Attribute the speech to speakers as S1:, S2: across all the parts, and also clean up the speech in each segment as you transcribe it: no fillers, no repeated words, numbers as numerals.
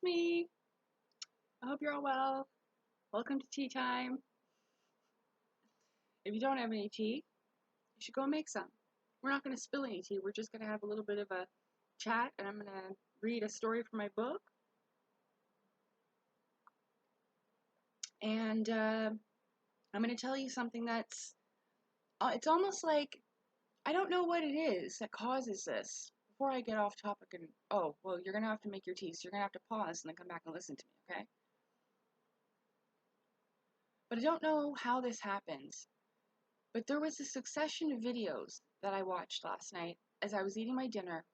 S1: me. I hope you're all well. Welcome to tea time. If you don't have any tea, you should go make some. We're not going to spill any tea. We're just going to have a little bit of a chat, and I'm going to read a story from my book. And I'm going to tell you something that's, it's almost like, I don't know what it is that causes this. Before I get off topic and, oh, well, you're going to have to make your tea, so you're going to have to pause and then come back and listen to me, okay? But I don't know how this happens. But there was a succession of videos that I watched last night as I was eating my dinner,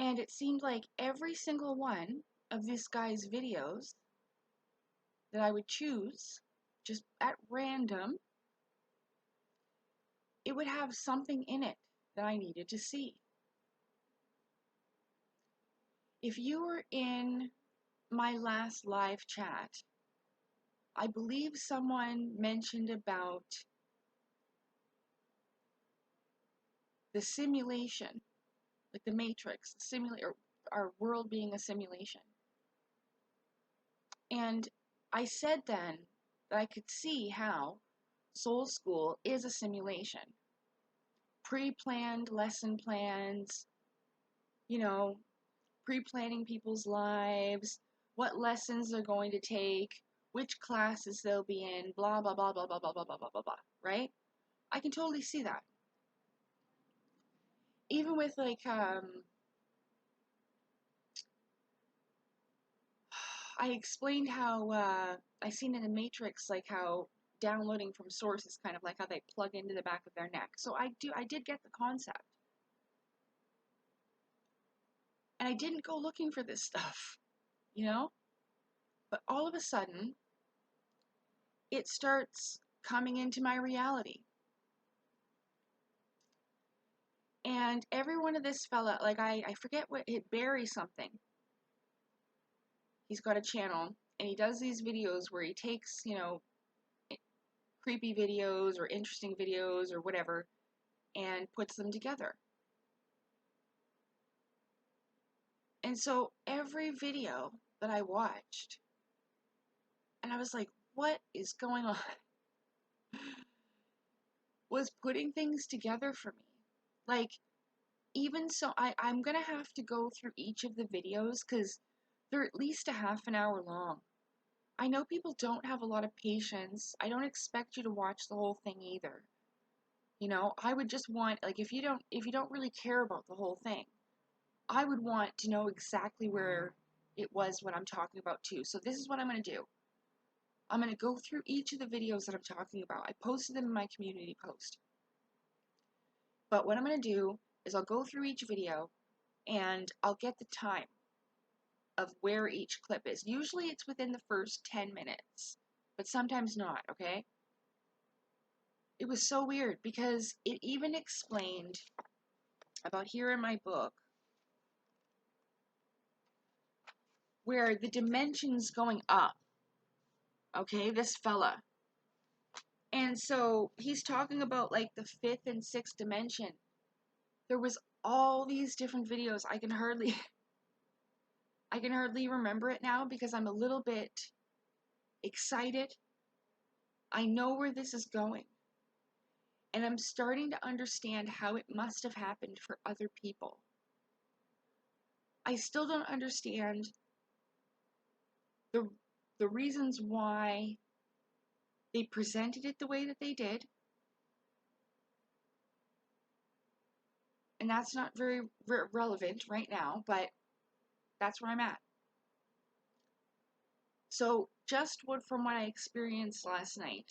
S1: and it seemed like every single one of this guy's videos that I would choose, just at random, it would have something in it that I needed to see. If you were in my last live chat, I believe someone mentioned about the simulation, like the Matrix, or our world being a simulation. And I said then that I could see how Soul School is a simulation. Pre-planned lesson plans, pre-planning people's lives, what lessons they're going to take, which classes they'll be in, blah, blah, blah, blah, blah, blah, blah, blah, blah, blah, blah, right? I can totally see that. Even with I explained how I seen in the Matrix, like how downloading from source is kind of like how they plug into the back of their neck. So I did get the concept. And I didn't go looking for this stuff, But all of a sudden, it starts coming into my reality. And every one of this fella, like I forget what, Barry something. He's got a channel, and he does these videos where he takes, creepy videos or interesting videos or whatever, and puts them together. And so every video that I watched, and I was like, what is going on? Was putting things together for me. Like, even so, I'm going to have to go through each of the videos because they're at least a half an hour long. I know people don't have a lot of patience. I don't expect you to watch the whole thing either. I would just want, like, if you don't really care about the whole thing, I would want to know exactly where it was what I'm talking about too. So this is what I'm going to do. I'm going to go through each of the videos that I'm talking about. I posted them in my community post. But what I'm going to do is I'll go through each video and I'll get the time of where each clip is. Usually it's within the first 10 minutes, but sometimes not, okay? It was so weird because it even explained about here in my book where the dimension's going up, okay, this fella. And so he's talking about like the 5th and 6th dimension. There was all these different videos. I can hardly remember it now because I'm a little bit excited. I know where this is going. And I'm starting to understand how it must have happened for other people. I still don't understand the reasons why they presented it the way that they did. And that's not very relevant right now, but that's where I'm at. So just from what I experienced last night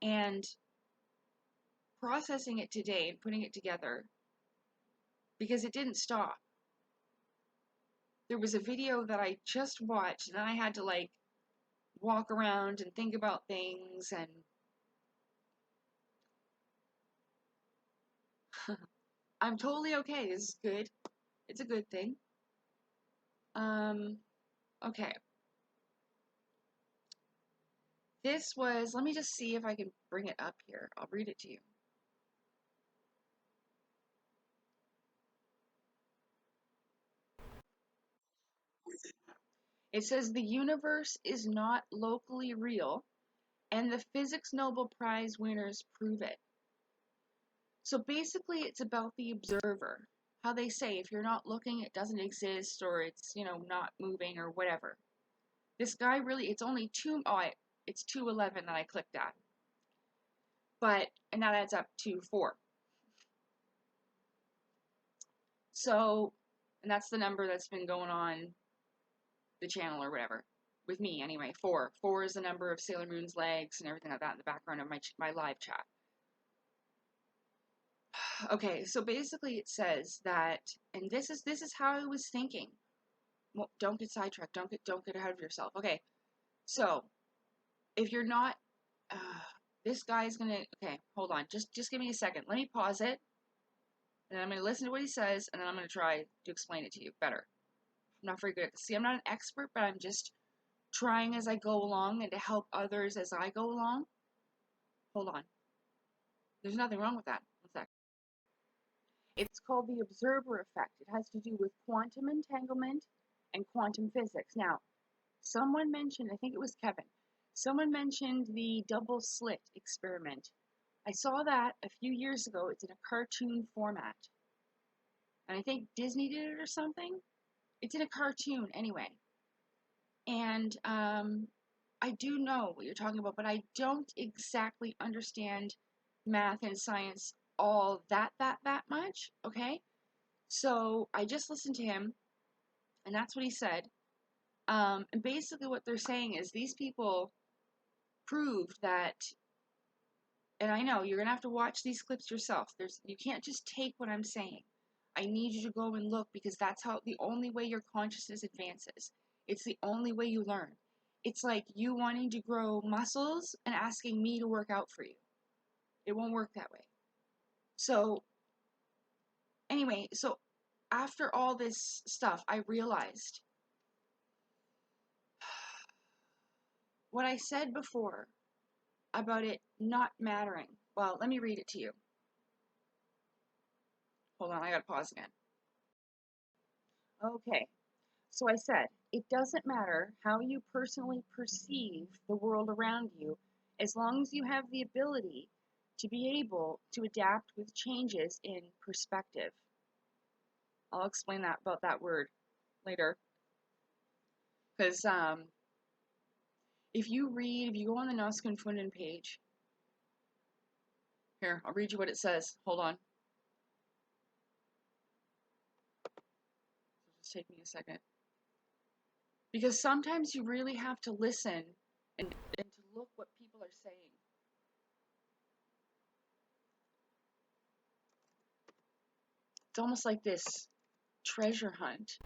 S1: and processing it today and putting it together, because it didn't stop. There was a video that I just watched and I had to like walk around and think about things, and I'm totally okay. This is good. It's a good thing. Okay. This was, let me just see if I can bring it up here. I'll read it to you. It says the universe is not locally real, and the Physics Nobel Prize winners prove it. So basically, it's about the observer. How they say, if you're not looking, it doesn't exist, or it's, not moving, or whatever. This guy really, it's only it's 211 that I clicked at. And that adds up to 4. So, and that's the number that's been going on the channel or whatever. With me, anyway, 4. 4 is the number of Sailor Moon's legs and everything like that in the background of my live chat. Okay, so basically it says that, and this is how I was thinking. Well, don't get sidetracked. Don't get ahead of yourself. Okay, so if you're not, this guy's gonna. Okay, hold on. Just give me a second. Let me pause it, and I'm gonna listen to what he says, and then I'm gonna try to explain it to you better. I'm not very good at this. See, I'm not an expert, but I'm just trying as I go along and to help others as I go along. Hold on. There's nothing wrong with that. One sec. It's called the observer effect. It has to do with quantum entanglement and quantum physics. Now, someone mentioned, I think it was Kevin, someone mentioned the double slit experiment. I saw that a few years ago. It's in a cartoon format. And I think Disney did it or something. It's in a cartoon anyway. And I do know what you're talking about, but I don't exactly understand math and science all that much, okay? So I just listened to him, and that's what he said. And basically what they're saying is these people proved that, and I know you're going to have to watch these clips yourself. You can't just take what I'm saying. I need you to go and look, because that's the only way your consciousness advances. It's the only way you learn. It's like you wanting to grow muscles and asking me to work out for you. It won't work that way. So, anyway, so after all this stuff, I realized what I said before about it not mattering. Well, let me read it to you. Hold on, I gotta pause again. Okay, so I said, it doesn't matter how you personally perceive the world around you, as long as you have the ability to be able to adapt with changes in perspective. I'll explain that about that word later. Because if you go on the Nos Confunden page, here, I'll read you what it says. Hold on. Just take me a second. Because sometimes you really have to listen and to look what people are saying. It's almost like this treasure hunt.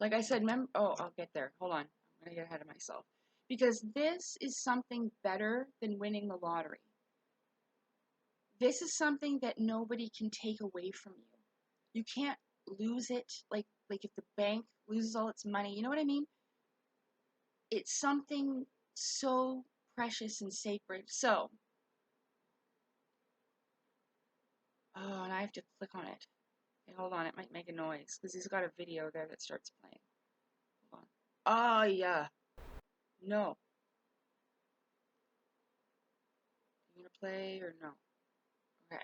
S1: Like I said, I'll get there. Hold on. I'm going to get ahead of myself. Because this is something better than winning the lottery. This is something that nobody can take away from you. You can't lose it, like if the bank loses all its money, you know what I mean? It's something so precious and sacred. So, and I have to click on it. Okay, hold on, it might make a noise, because he's got a video there that starts playing. Hold on. Oh, yeah. No. You gonna play or no? Okay.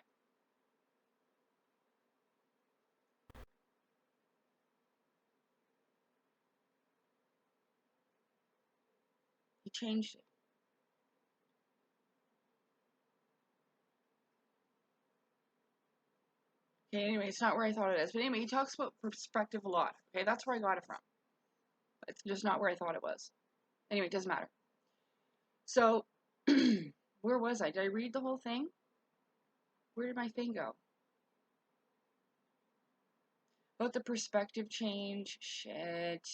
S1: He changed it. Okay, anyway, it's not where I thought it is. But anyway, he talks about perspective a lot. Okay, that's where I got it from. It's just not where I thought it was. Anyway, it doesn't matter. So, where was I? Did I read the whole thing? Where did my thing go? About the perspective change. Shit.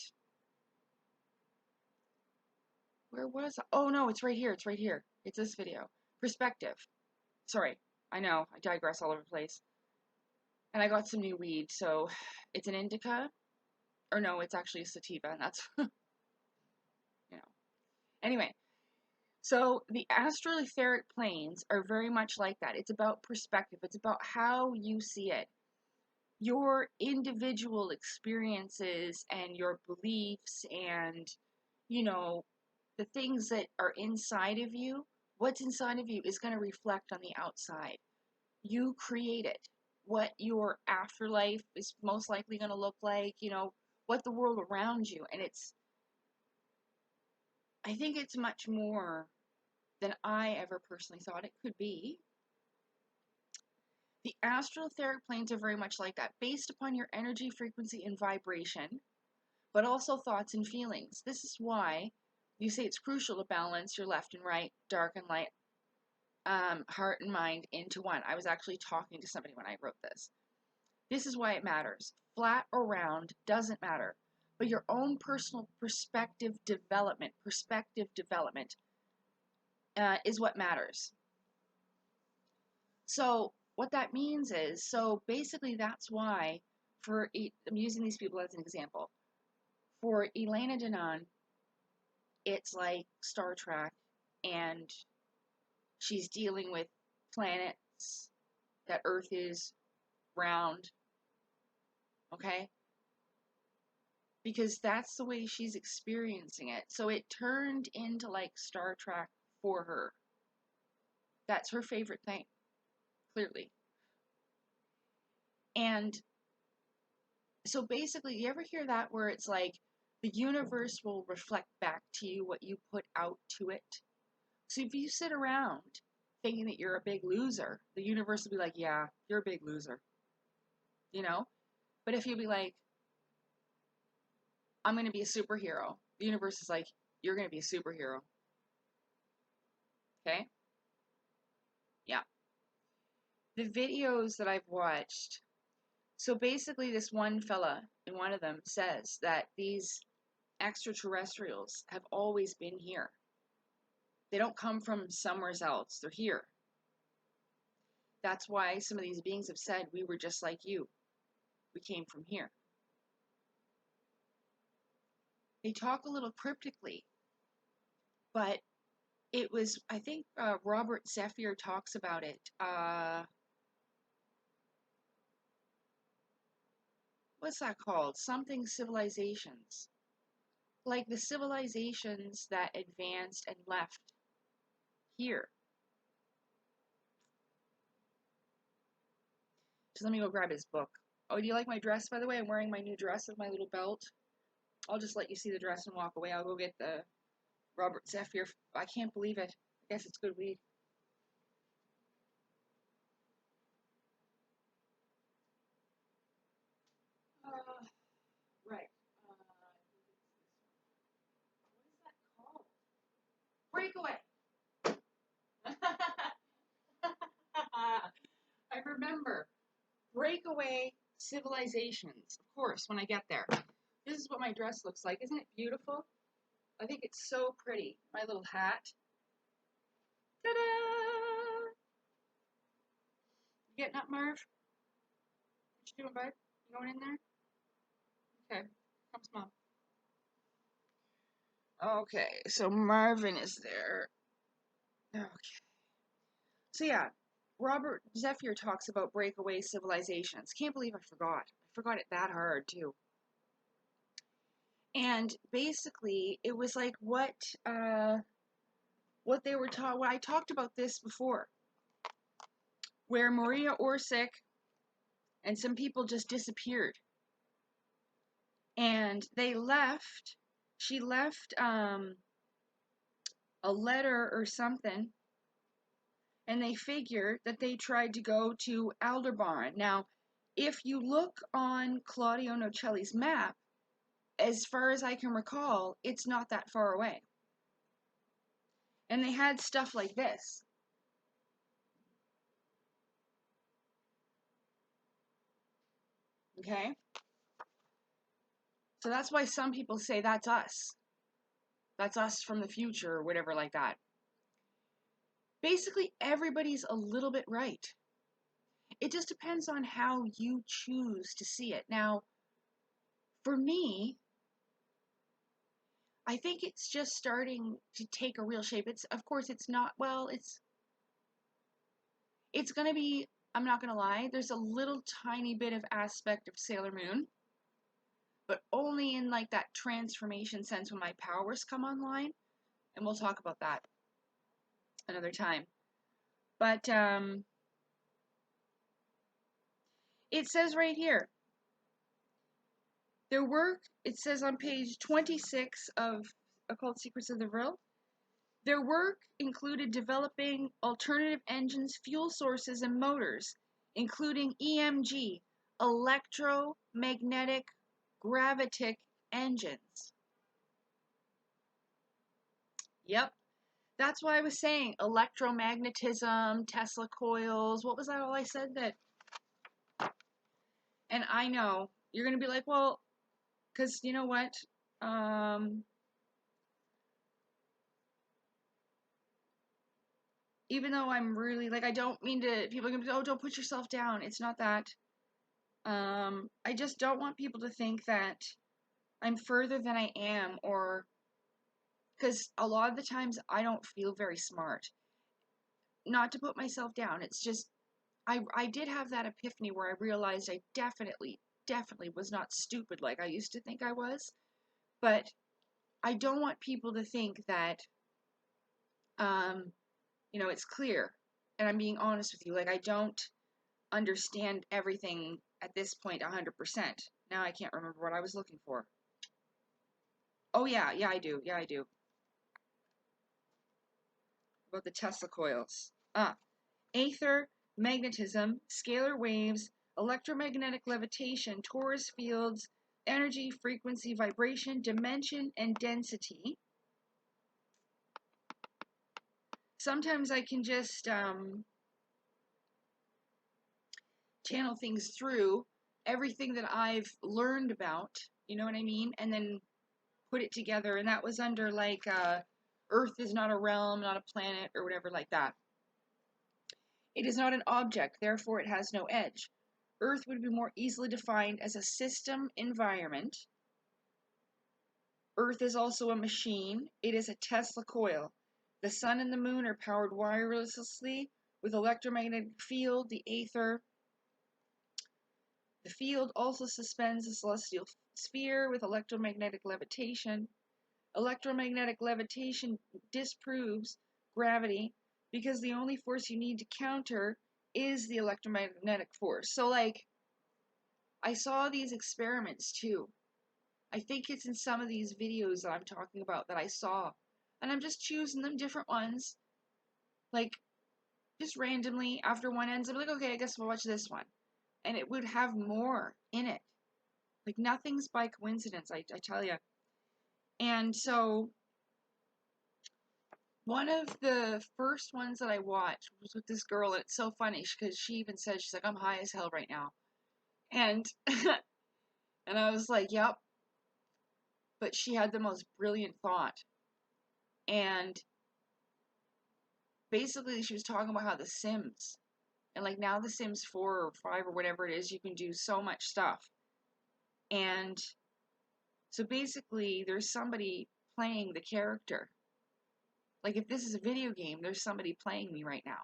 S1: Where was I? Oh, no, it's right here. It's right here. It's this video. Perspective. Sorry. I know. I digress all over the place. And I got some new weed, so it's an indica. Or no, it's actually a sativa, and that's, Anyway, so the astral etheric planes are very much like that. It's about perspective. It's about how you see it. your individual experiences and your beliefs and, you know, the things that are inside of you, what's inside of you is going to reflect on the outside. You create it. What your afterlife is most likely going to look like, you know, what the world around you. And I think it's much more than I ever personally thought it could be. The astral etheric planes are very much like that, based upon your energy, frequency, and vibration, but also thoughts and feelings. This is why you say it's crucial to balance your left and right, dark and light, heart and mind into one. I was actually talking to somebody when I wrote this. This is why it matters. Flat or round doesn't matter, but your own personal perspective development is what matters. So what that means is, so basically that's why, I'm using these people as an example. For Elena Denon, it's like Star Trek, and she's dealing with planets, that Earth is round, okay? Because that's the way she's experiencing it. So it turned into like Star Trek for her. That's her favorite thing, clearly. And so basically, you ever hear that where it's like the universe will reflect back to you what you put out to it? So if you sit around thinking that you're a big loser, the universe will be like, yeah, you're a big loser, you know? But if you be like, I'm going to be a superhero, the universe is like, you're going to be a superhero. Okay? Yeah. The videos that I've watched, so basically this one fella in one of them says that these extraterrestrials have always been here. They don't come from somewhere else. They're here. That's why some of these beings have said, we were just like you. We came from here. They talk a little cryptically, but it was, I think Robert Zephyr talks about it. What's that called? Something civilizations. Like the civilizations that advanced and left here. Just let me go grab his book. Oh, do you like my dress, by the way? I'm wearing my new dress with my little belt. I'll just let you see the dress and walk away. I'll go get the Robert Zephyr. I can't believe it. I guess it's good weed. Right. What is that called? Breakaway. I remember. Breakaway civilizations. Of course, when I get there. This is what my dress looks like. Isn't it beautiful? I think it's so pretty. My little hat. Ta-da! You getting up, Marv? What you doing, bud? You going in there? Okay. Comes Mom. Okay, so Marvin is there. Okay. So yeah, Robert Zephyr talks about breakaway civilizations. Can't believe I forgot. I forgot it that hard, too. And basically, it was like what they were taught. Well, I talked about this before, where Maria Orsic and some people just disappeared, and they left. She left a letter or something, and they figured that they tried to go to Aldebaran. Now, if you look on Claudio Nocelli's map, as far as I can recall, it's not that far away. And they had stuff like this. Okay? So that's why some people say that's us. That's us from the future or whatever like that. Basically, everybody's a little bit right. It just depends on how you choose to see it. Now, for me, I think it's just starting to take a real shape. Of course, it's not, well, it's going to be I'm not gonna lie, there's a little tiny bit of aspect of Sailor Moon, but only in like that transformation sense when my powers come online, and we'll talk about that another time. But it says right here, their work, it says on page 26 of Occult Secrets of the Vril, their work included developing alternative engines, fuel sources, and motors, including EMG, electromagnetic gravitic engines. Yep, that's why I was saying electromagnetism, Tesla coils. What was that all I said? That, and I know you're going to be like, well, because you know what? Even though I'm really, like, I don't mean to, people are going to be, oh, don't put yourself down. It's not that. I just don't want people to think that I'm further than I am, or, because a lot of the times I don't feel very smart. Not to put myself down. It's just, I did have that epiphany where I realized I definitely was not stupid like I used to think I was. But I don't want people to think that, it's clear. And I'm being honest with you. Like, I don't understand everything at this point 100%. Now I can't remember what I was looking for. Oh, yeah, I do. Yeah, I do. About the Tesla coils. Aether, magnetism, scalar waves, electromagnetic levitation, torus fields, energy, frequency, vibration, dimension, and density. Sometimes I can just channel things through everything that I've learned about, you know what I mean? And then put it together. And that was under like Earth is not a realm, not a planet, or whatever like that. It is not an object, therefore it has no edge. Earth would be more easily defined as a system environment. Earth is also a machine. It is a Tesla coil. The sun and the moon are powered wirelessly with electromagnetic field, the aether. The field also suspends a celestial sphere with electromagnetic levitation. Electromagnetic levitation disproves gravity because the only force you need to counter is the electromagnetic force. So, like, I saw these experiments too. I think it's in some of these videos that I'm talking about that I saw. And I'm just choosing them different ones. Like, just randomly, after one ends, I'm like, okay, I guess we'll watch this one. And it would have more in it. Like, nothing's by coincidence, I tell you. And so, one of the first ones that I watched was with this girl, and it's so funny because she even says, she's like, I'm high as hell right now. And, and I was like, yep. But she had the most brilliant thought. And basically she was talking about how The Sims, and like now The Sims 4 or 5 or whatever it is, you can do so much stuff. And so basically there's somebody playing the character. Like if this is a video game, there's somebody playing me right now.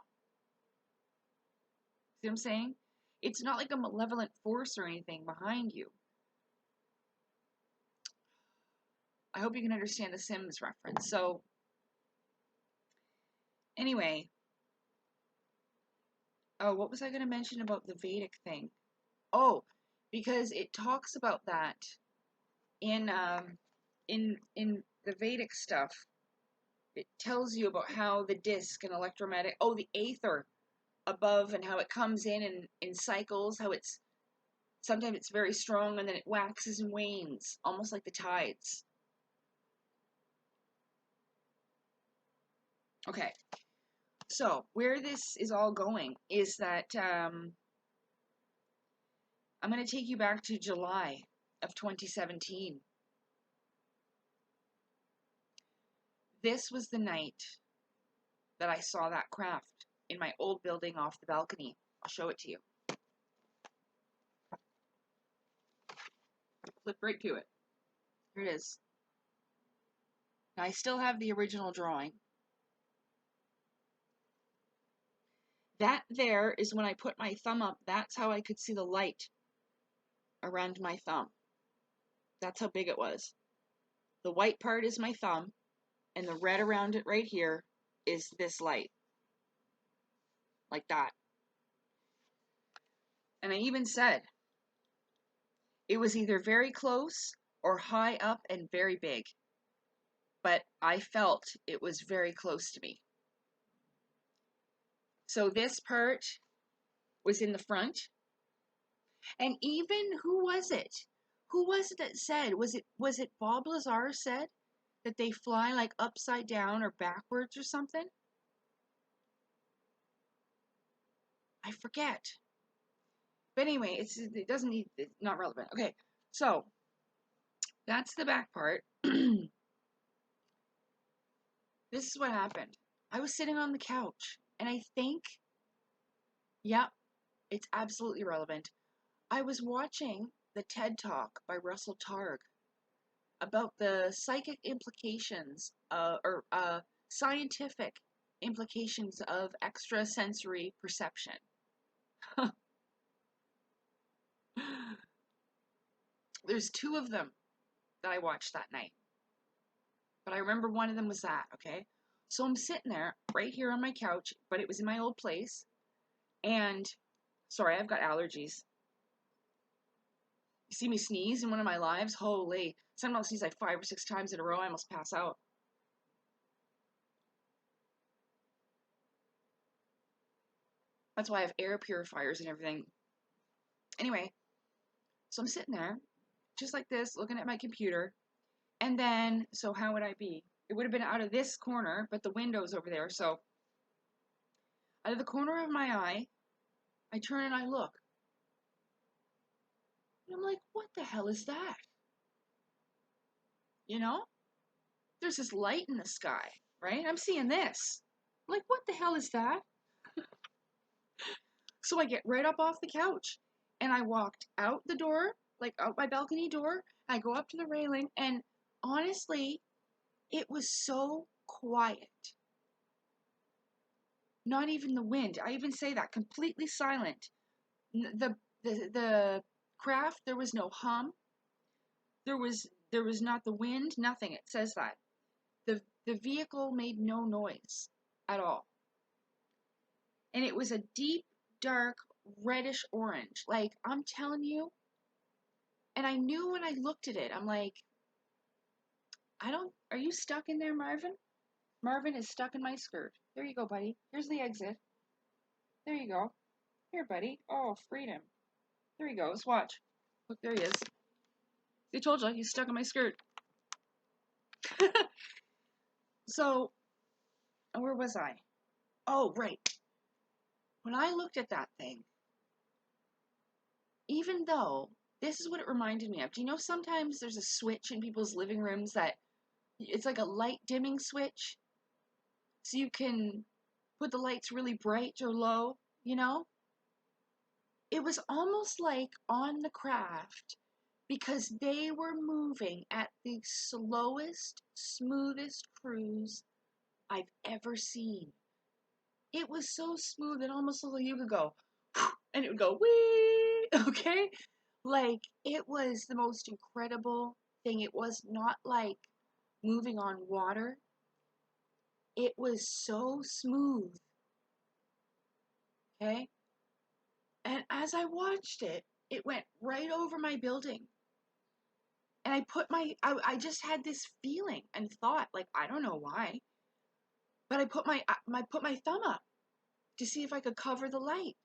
S1: See what I'm saying? It's not like a malevolent force or anything behind you. I hope you can understand the Sims reference. So anyway, oh, what was I going to mention about the Vedic thing? Oh, because it talks about that in the Vedic stuff. It tells you about how the disc and electromagnetic, the aether above, and how it comes in cycles, how it's sometimes it's very strong and then it waxes and wanes, almost like the tides. Okay, so where this is all going is that I'm going to take you back to July of 2017. This was the night that I saw that craft in my old building off the balcony. I'll show it to you. Flip right to it. Here it is. Now, I still have the original drawing. That there is when I put my thumb up, that's how I could see the light around my thumb. That's how big it was. The white part is my thumb, and the red around it right here is this light. Like that. And I even said, it was either very close or high up and very big. But I felt it was very close to me. So this part was in the front. And even, who was it? Who was it that said, was it Bob Lazar said that they fly like upside down or backwards or something? I forget. But anyway, it's not relevant. Okay, so that's the back part. This is what happened. I was sitting on the couch, and I think, yep, it's absolutely relevant. I was watching the TED Talk by Russell Targ about the psychic implications, or scientific implications of extrasensory perception. There's two of them that I watched that night. But I remember one of them was that, okay? So I'm sitting there, right here on my couch, but it was in my old place. And, sorry, I've got allergies. You see me sneeze in one of my lives? Holy. Sometimes I'll sneeze like 5 or 6 times in a row, I almost pass out. That's why I have air purifiers and everything. Anyway, so I'm sitting there, just like this, looking at my computer. And then, so how would I be? It would have been out of this corner, but the window's over there. So, out of the corner of my eye, I turn and I look. And I'm like, what the hell is that? You know? There's this light in the sky, right? I'm seeing this. I'm like, what the hell is that? So I get right up off the couch and I walked out the door, like out my balcony door. I go up to the railing, and honestly, it was so quiet. Not even the wind. I even say that, completely silent. The craft, there was no hum. There was not the wind, nothing. It says that. The vehicle made no noise at all. And it was a deep, dark, reddish orange. Like, I'm telling you. And I knew when I looked at it, I'm like, are you stuck in there, Marvin? Marvin is stuck in my skirt. There you go, buddy. Here's the exit. There you go. Here, buddy. Oh, freedom. There he goes. Watch. Look, there he is. I told you, he's stuck in my skirt. So, where was I? Oh, right. When I looked at that thing, even though, this is what it reminded me of. Do you know sometimes there's a switch in people's living rooms that it's like a light dimming switch? So you can put the lights really bright or low, you know? It was almost like on the craft, because they were moving at the slowest, smoothest cruise I've ever seen. It was so smooth, it almost looked like you could go, and it would go, wee, okay? Like, it was the most incredible thing. It was not like moving on water. It was so smooth, okay? And as I watched it, it went right over my building. And I just had this feeling and thought, like, I don't know why, but I put my thumb up to see if I could cover the light.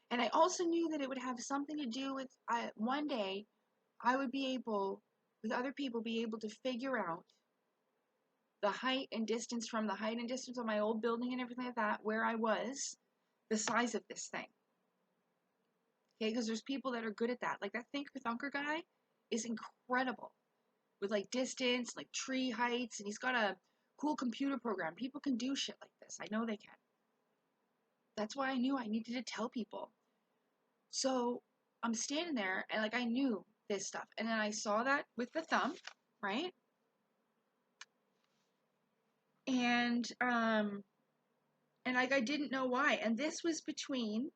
S1: And I also knew that it would have something to do with, one day, I would be able, with other people, be able to figure out the height and distance from the height and distance of my old building and everything like that, where I was, the size of this thing. Okay, because there's people that are good at that. Like that Thinker Thunker guy is incredible with like distance, like tree heights, and he's got a cool computer program. People can do shit like this. I know they can. That's why I knew I needed to tell people. So I'm standing there and like I knew this stuff. And then I saw that with the thumb, right? And And like, I didn't know why. And this was between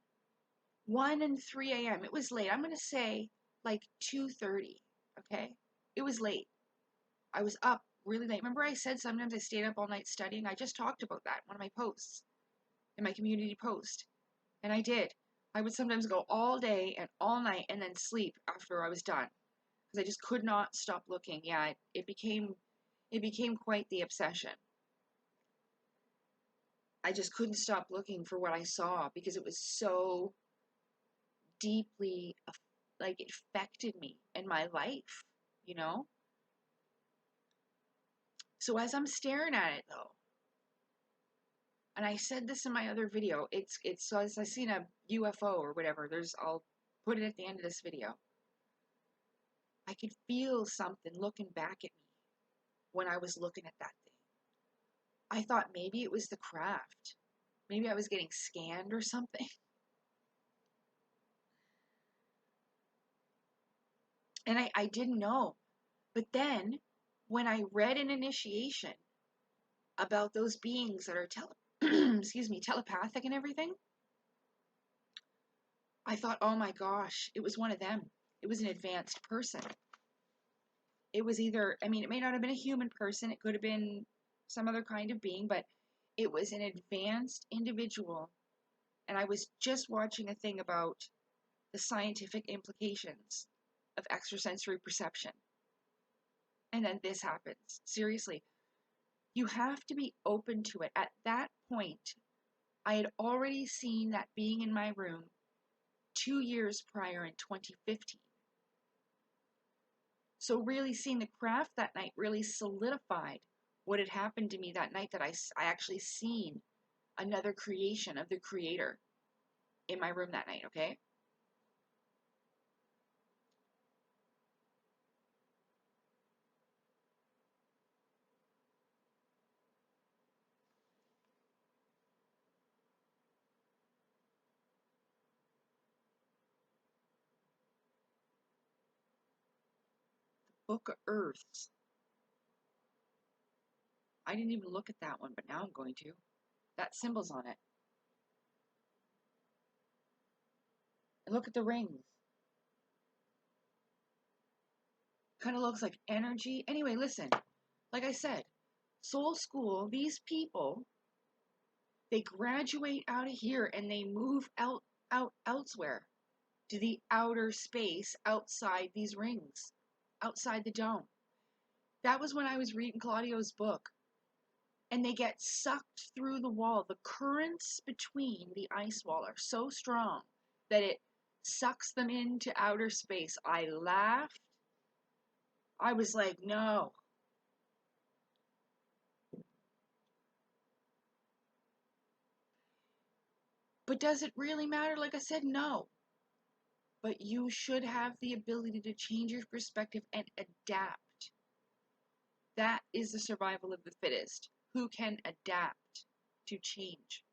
S1: 1 and 3 a.m. It was late. I'm going to say like 2:30. Okay. It was late. I was up really late. Remember I said sometimes I stayed up all night studying? I just talked about that in one of my posts, in my community post. And I did. I would sometimes go all day and all night and then sleep after I was done. Because I just could not stop looking. Yeah, it became quite the obsession. I just couldn't stop looking for what I saw because it was so deeply, like, it affected me and my life, you know? So as I'm staring at it though, and I said this in my other video, it's so as I seen a UFO or whatever, I'll put it at the end of this video. I could feel something looking back at me when I was looking at that thing. I thought maybe it was the craft. Maybe I was getting scanned or something. And I didn't know. But then, when I read an initiation about those beings that are telepathic and everything, I thought, oh my gosh, it was one of them. It was an advanced person. It was either, I mean, it may not have been a human person, it could have been some other kind of being, but it was an advanced individual. And I was just watching a thing about the scientific implications of extrasensory perception. And then this happens. Seriously. You have to be open to it. At that point, I had already seen that being in my room 2 years prior in 2015. So really seeing the craft that night really solidified what had happened to me that night, that I actually seen another creation of the creator in my room that night, okay? Book of Earths. I didn't even look at that one, but now I'm going to. That symbol's on it. And look at the rings. Kind of looks like energy. Anyway, listen. Like I said, Soul School, these people, they graduate out of here and they move out elsewhere to the outer space outside these rings, outside the dome. That was when I was reading Claudio's book. And they get sucked through the wall. The currents between the ice wall are so strong that it sucks them into outer space. I laughed. I was like, no. But does it really matter? Like I said, no. But you should have the ability to change your perspective and adapt. That is the survival of the fittest, who can adapt to change.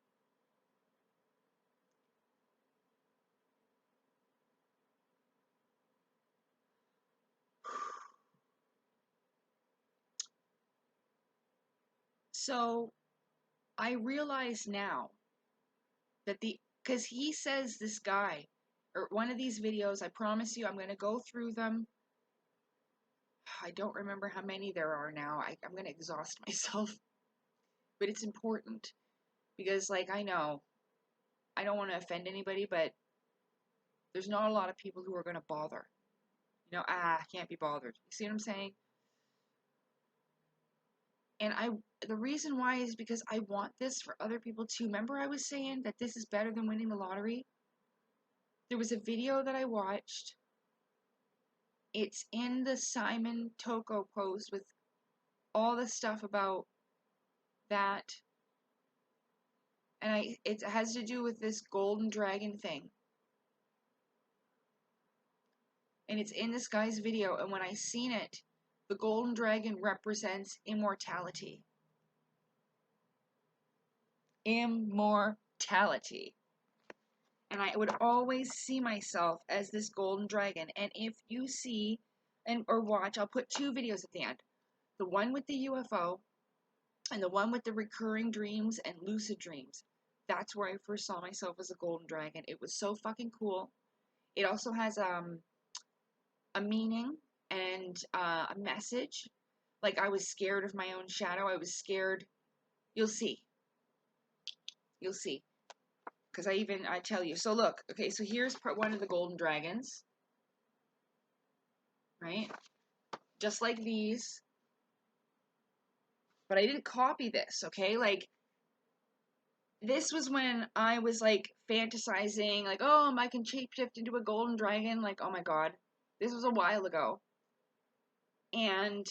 S1: So I realize now that because he says, this guy, or one of these videos, I promise you I'm going to go through them. I don't remember how many there are now. I'm going to exhaust myself. But it's important. Because, like, I know, I don't want to offend anybody, but there's not a lot of people who are going to bother. You know, can't be bothered. You see what I'm saying? And the reason why is because I want this for other people too. Remember I was saying that this is better than winning the lottery? There was a video that I watched. It's in the Simon Toko post with all the stuff about that. And it has to do with this golden dragon thing. And it's in this guy's video. And when I seen it, the golden dragon represents immortality. Immortality. And I would always see myself as this golden dragon. And if you see or watch, I'll put 2 videos at the end. The one with the UFO and the one with the recurring dreams and lucid dreams. that's where I first saw myself as a golden dragon. It was so fucking cool. It also has a meaning and a message. Like, I was scared of my own shadow. I was scared. You'll see. You'll see. Because I tell you. So look, okay, so here's part one of the golden dragons. Right? Just like these. But I didn't copy this, okay? Like, this was when I was, like, fantasizing, like, oh, I can shapeshift into a golden dragon. Like, oh my god. This was a while ago. And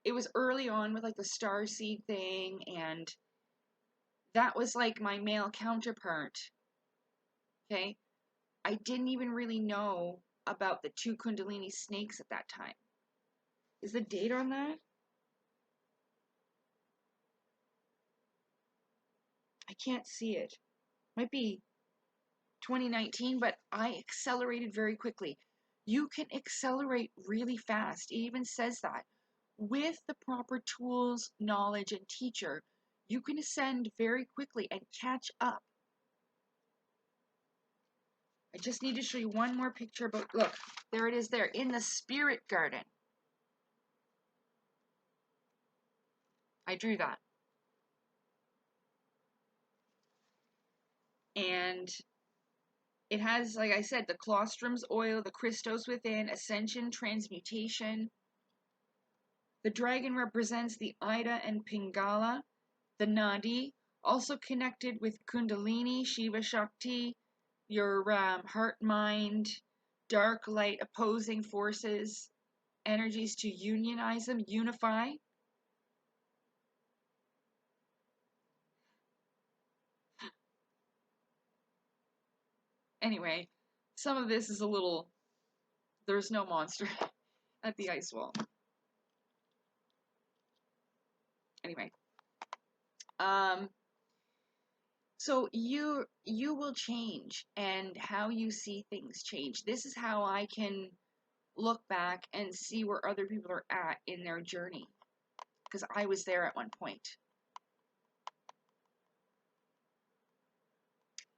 S1: it was early on with, like, the starseed thing, and that was, like, my male counterpart. Okay? I didn't even really know about the 2 Kundalini snakes at that time. Is the date on that? I can't see it. Might be 2019, but I accelerated very quickly. You can accelerate really fast. It even says that. With the proper tools, knowledge, and teacher, you can ascend very quickly and catch up. I just need to show you one more picture about, look, there it is there, in the spirit garden. I drew that. And it has, like I said, the clostrum's oil, the Christos within, ascension, transmutation. The dragon represents the Ida and Pingala, the Nadi, also connected with Kundalini, Shiva Shakti, your heart, mind, dark, light, opposing forces, energies to unionize them, unify. Anyway, some of this is a little, there's no monster at the ice wall. Anyway, so you will change, and how you see things change. This is how I can look back and see where other people are at in their journey, because I was there at one point.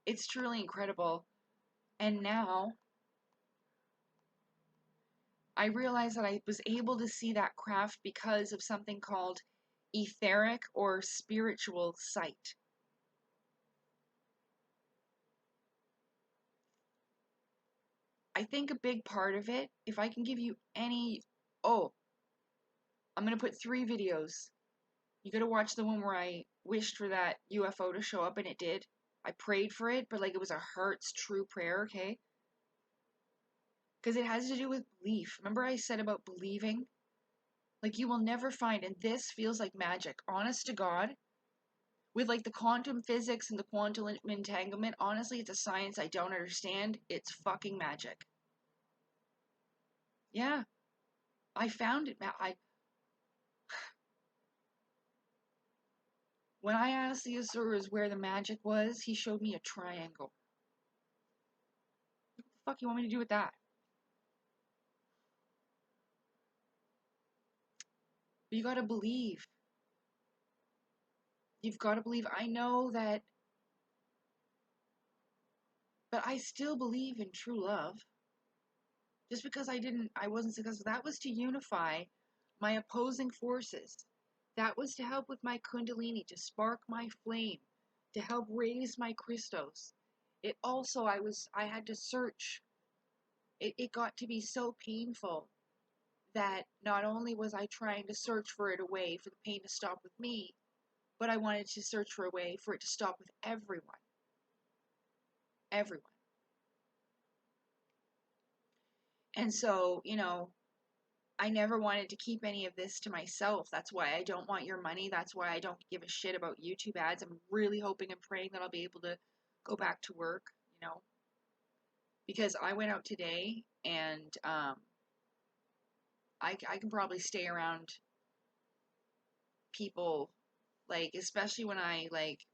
S1: It's truly incredible. And now I realize that I was able to see that craft because of something called etheric or spiritual sight. I think a big part of it, if I can give you any, oh, I'm going to put 3 videos. You got to watch the one where I wished for that UFO to show up, and it did. I prayed for it, but like, it was a heart's true prayer, okay? Because it has to do with belief. Remember I said about believing? Like, you will never find, and this feels like magic, honest to God, with like the quantum physics and the quantum entanglement. Honestly, it's a science I don't understand. It's fucking magic. Yeah, I found it. When I asked the Asuras where the magic was, he showed me a triangle. What the fuck you want me to do with that? But you gotta believe. You've gotta believe. I know that, but I still believe in true love. Just because I wasn't successful, that was to unify my opposing forces. That was to help with my Kundalini, to spark my flame, to help raise my Christos. It also, I had to search. It got to be so painful that not only was I trying to search for it a way for the pain to stop with me, but I wanted to search for a way for it to stop with everyone. Everyone. And so, I never wanted to keep any of this to myself. That's why I don't want your money. That's why I don't give a shit about YouTube ads. I'm really hoping and praying that I'll be able to go back to work, because I went out today, and I can probably stay around people, like, especially when I, like,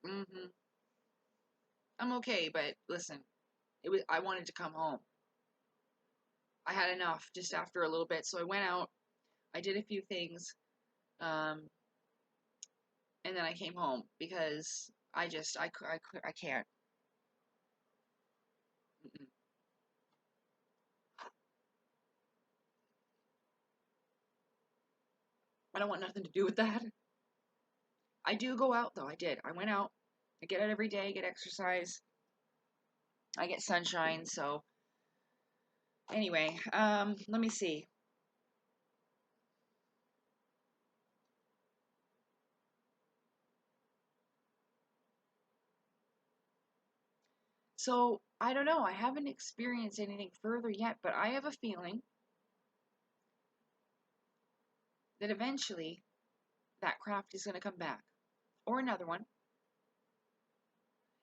S1: I'm okay, but listen, I wanted to come home. I had enough just after a little bit, so I went out, I did a few things, and then I came home because I can't. Mm-mm. I don't want nothing to do with that. I do go out though. I went out. I get out every day, get exercise. I get sunshine, so anyway, let me see. So, I don't know. I haven't experienced anything further yet, but I have a feeling that eventually that craft is going to come back. Or another one.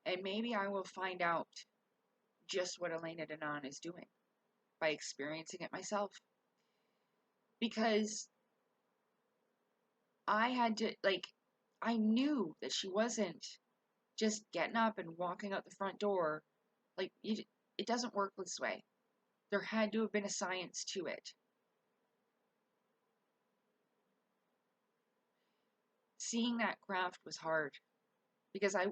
S1: And maybe I will find out just what Elena Danan is doing by experiencing it myself. Because I had to, like, I knew that she wasn't just getting up and walking out the front door. Like, it doesn't work this way. There had to have been a science to it. Seeing that craft was hard because I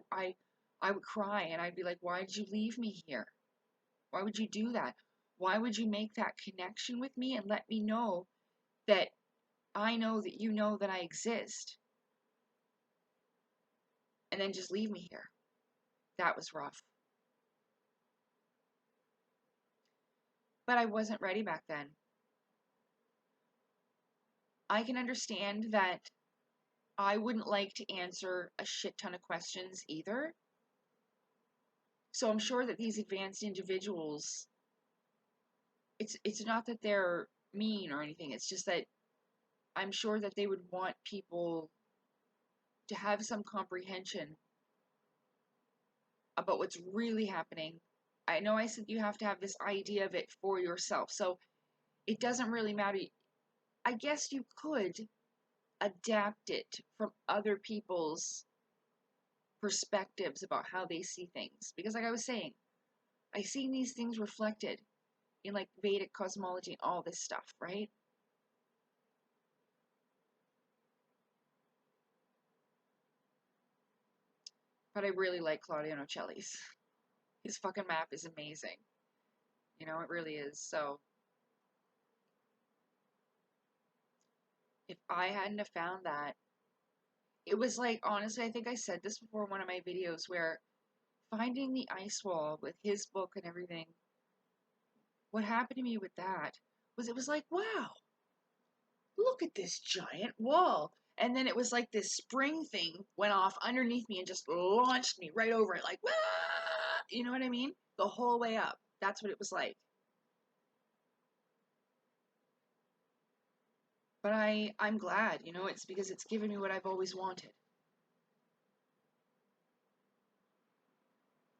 S1: would cry and I'd be like, why did you leave me here? Why would you do that? Why would you make that connection with me and let me know that I know that you know that I exist and then just leave me here? That was rough. But I wasn't ready back then. I can understand that I wouldn't like to answer a shit ton of questions either. So I'm sure that these advanced individuals, it's not that they're mean or anything. It's just that I'm sure that they would want people to have some comprehension about what's really happening. I know I said you have to have this idea of it for yourself. So it doesn't really matter. I guess you could adapt it from other people's perspectives about how they see things. Because like I was saying, I see these things reflected in like Vedic cosmology and all this stuff, right? But I really like Claudio Nocelli's. His fucking map is amazing. You know, it really is. So if I hadn't have found that, it was like, honestly, I think I said this before in one of my videos where finding the ice wall with his book and everything, what happened to me with that was it was like, wow, look at this giant wall. And then it was like this spring thing went off underneath me and just launched me right over it, like, wah! You know what I mean? The whole way up. That's what it was like. But I'm glad, you know, it's because it's given me what I've always wanted.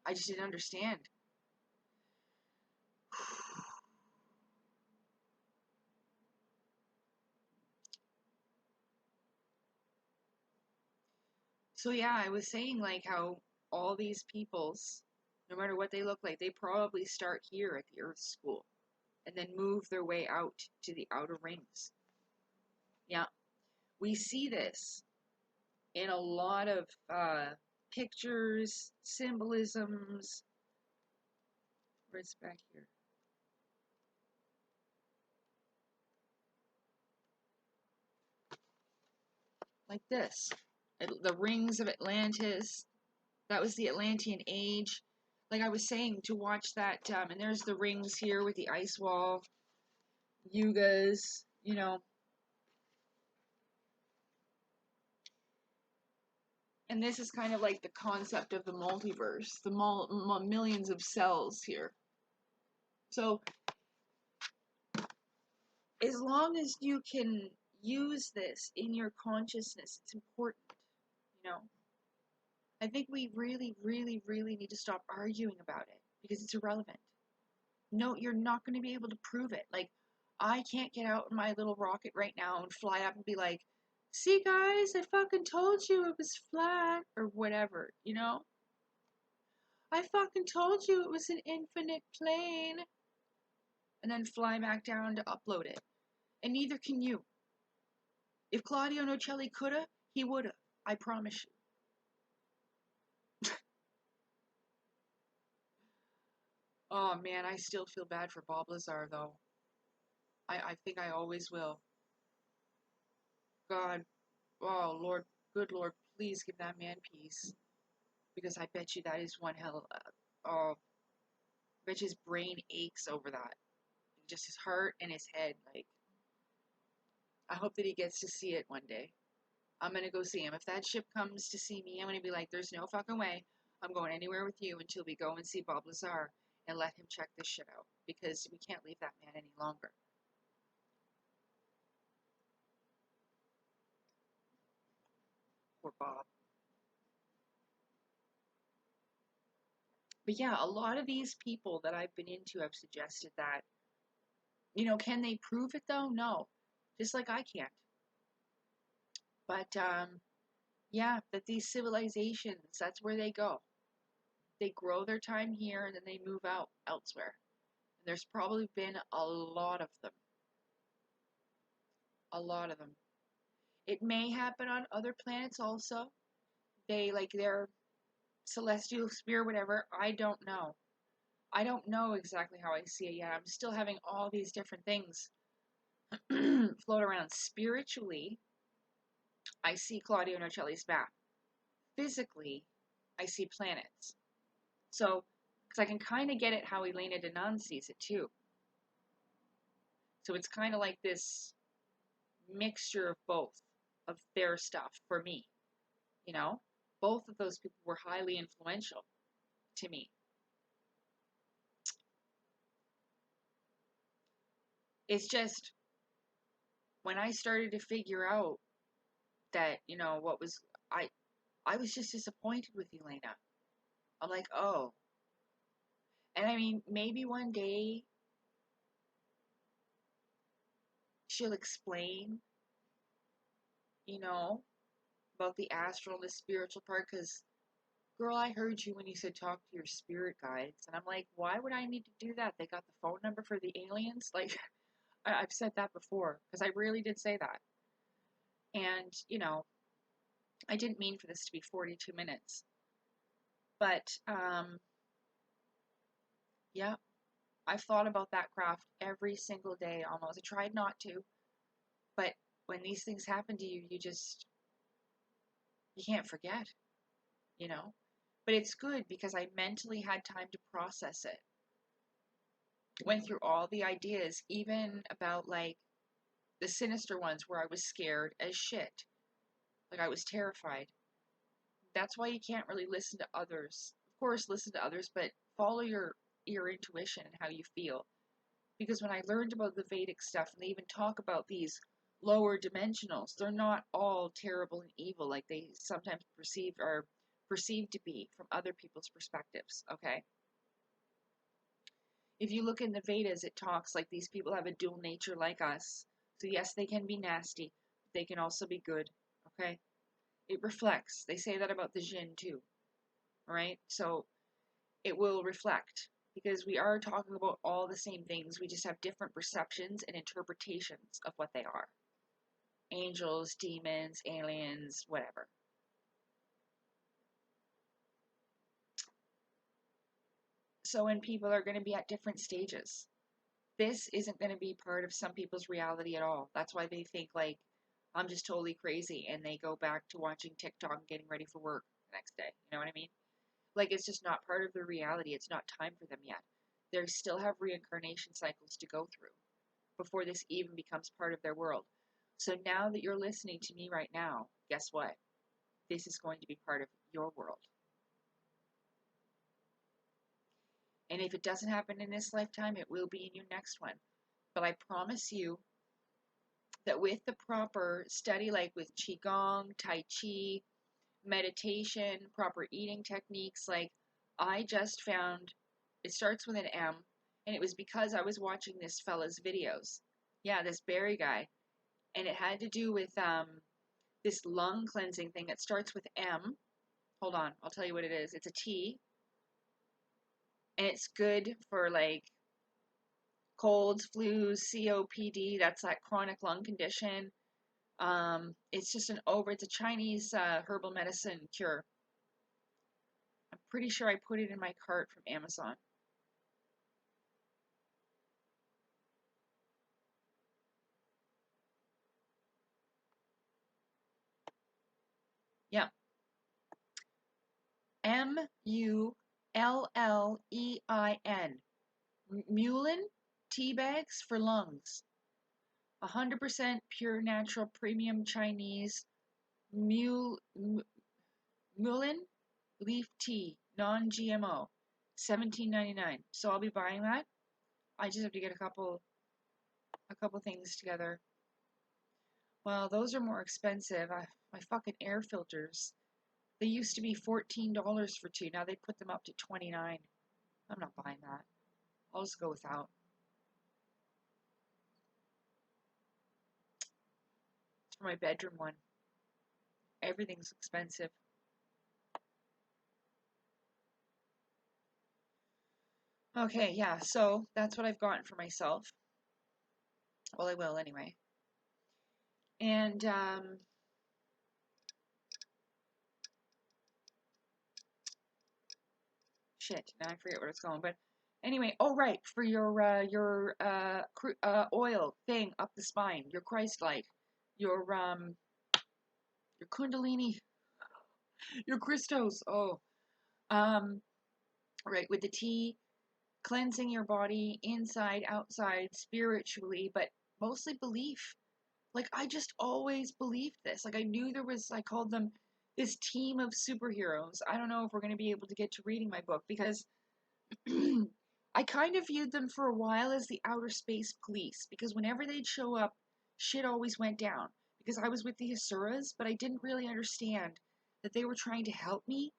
S1: I just didn't understand. So yeah, I was saying like how all these peoples, no matter what they look like, they probably start here at the Earth School and then move their way out to the outer rings. Yeah, we see this in a lot of pictures, symbolisms. Where's back here? Like this. The rings of Atlantis. That was the Atlantean age. Like I was saying, to watch that, and there's the rings here with the ice wall, yugas, you know. And this is kind of like the concept of the multiverse, the millions of cells here. So, as long as you can use this in your consciousness, it's important, you know. I think we really, really, really need to stop arguing about it because it's irrelevant. No, you're not going to be able to prove it. Like, I can't get out in my little rocket right now and fly up and be like, see guys, I fucking told you it was flat, or whatever, you know? I fucking told you it was an infinite plane. And then fly back down to upload it. And neither can you. If Claudio Nocelli coulda, he woulda. I promise you. Oh man, I still feel bad for Bob Lazar though. I think I always will. God, oh Lord, good Lord, please give that man peace. Because I bet you that is one hell of, oh, I bet you his brain aches over that. Just his heart and his head. Like, I hope that he gets to see it one day. I'm gonna go see him. If that ship comes to see me, I'm gonna be like, there's no fucking way I'm going anywhere with you until we go and see Bob Lazar and let him check this shit out. Because we can't leave that man any longer. Poor Bob. But yeah, a lot of these people that I've been into have suggested that, can they prove it though? No. Just like I can't. But yeah, that these civilizations, that's where they go. They grow their time here and then they move out elsewhere. And there's probably been a lot of them. A lot of them. It may happen on other planets also. They, like, their celestial sphere, whatever. I don't know. I don't know exactly how I see it yet. I'm still having all these different things float around. Spiritually, I see Claudio Nocelli's back. Physically, I see planets. So, because I can kind of get it how Elena sees it too. So it's kind of like this mixture of both of their stuff for me. You know, both of those people were highly influential to me. It's just when I started to figure out that, what was I was just disappointed with Elena. I'm like, oh. And I mean, maybe one day she'll explain, you know, about the astral and the spiritual part, because girl, I heard you when you said talk to your spirit guides. And I'm like, why would I need to do that? They got the phone number for the aliens? Like, I've said that before, because I really did say that. And, I didn't mean for this to be 42 minutes. But, yeah, I've thought about that craft every single day almost. I tried not to, but when these things happen to you, you can't forget, you know? But it's good because I mentally had time to process it. Went through all the ideas, even about, like, the sinister ones where I was scared as shit. Like, I was terrified. That's why you can't really listen to others. Of course, listen to others, but follow your intuition and how you feel. Because when I learned about the Vedic stuff, and they even talk about these lower dimensionals, they're not all terrible and evil like they sometimes perceived to be from other people's perspectives, okay? If you look in the Vedas, it talks like these people have a dual nature like us. So yes, they can be nasty, but they can also be good, okay? It reflects. They say that about the Jinn too, alright? So it will reflect, because we are talking about all the same things. We just have different perceptions and interpretations of what they are. Angels, demons, aliens, whatever. So when people are going to be at different stages, this isn't going to be part of some people's reality at all. That's why they think, like, I'm just totally crazy, and they go back to watching TikTok and getting ready for work the next day. You know what I mean? Like, it's just not part of their reality. It's not time for them yet. They still have reincarnation cycles to go through before this even becomes part of their world. So now that you're listening to me right now, guess what? This is going to be part of your world. And if it doesn't happen in this lifetime, it will be in your next one. But I promise you that with the proper study, like with Qigong, Tai Chi, meditation, proper eating techniques, like, I just found, it starts with an M, and it was because I was watching this fella's videos. Yeah, this Barry guy. And it had to do with this lung cleansing thing that starts with M. Hold on, I'll tell you what it is. It's a T, and it's good for, like, colds, flus, COPD. That's that chronic lung condition. It's just it's a Chinese herbal medicine cure. I'm pretty sure I put it in my cart from Amazon. Mullein. Mullein tea bags for lungs. 100% pure natural premium Chinese Mullein leaf tea, non-GMO, $17.99. So I'll be buying that. I just have to get a couple things together. Well, those are more expensive. My fucking air filters. They used to be $14 for two. Now they put them up to $29. I'm not buying that. I'll just go without. It's for my bedroom one. Everything's expensive. Okay, yeah, so that's what I've gotten for myself. Well, I will anyway. And, shit, now I forget where it's going, but anyway, oh right, for your oil thing up the spine, your Christ-like, your Kundalini, your Christos, right, with the tea, cleansing your body inside, outside, spiritually, but mostly belief. Like, I just always believed this. Like, I knew there was, I called them this team of superheroes. I don't know if we're going to be able to get to reading my book, because I kind of viewed them for a while as the outer space police, because whenever they'd show up, shit always went down. Because I was with the Asuras, but I didn't really understand that they were trying to help me.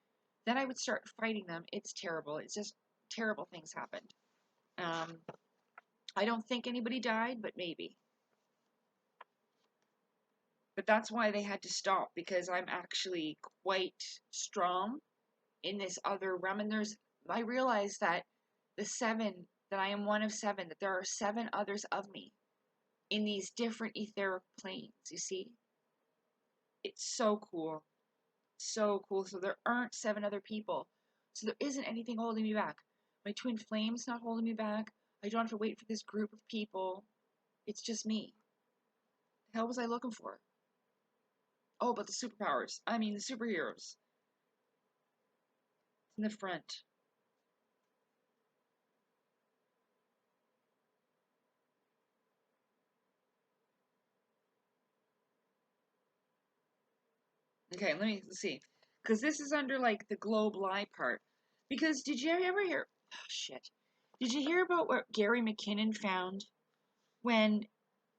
S1: Then I would start fighting them. It's terrible. It's just terrible things happened. I don't think anybody died, but maybe. But that's why they had to stop, because I'm actually quite strong in this other realm. And I realized that that I am one of 7, that there are 7 others of me in these different etheric planes, you see? It's so cool. So cool. So there aren't 7 other people. So there isn't anything holding me back. My twin flame's not holding me back. I don't have to wait for this group of people. It's just me. The hell was I looking for? Oh, but the superpowers. I mean, the superheroes. It's in the front. Okay, let's see. Because this is under, like, the globe lie part. Because did you ever hear... Oh, shit. Did you hear about what Gary McKinnon found when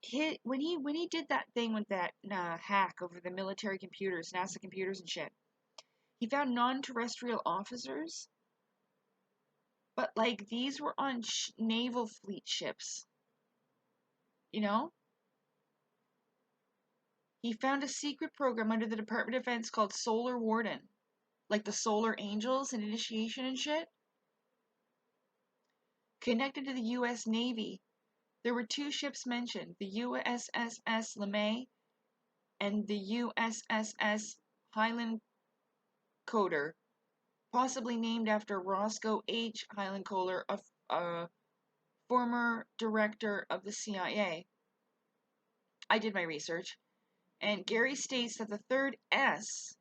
S1: he did that thing with that hack over the military computers, NASA computers and shit? He found non-terrestrial officers, but, like, these were on naval fleet ships. You know? He found a secret program under the Department of Defense called Solar Warden. Like the Solar Angels and Initiation and shit. Connected to the U.S. Navy, there were 2 ships mentioned, the USS LeMay and the USS Highland Coder, possibly named after Roscoe H. Highland Kohler, a former director of the CIA. I did my research, and Gary states that the third S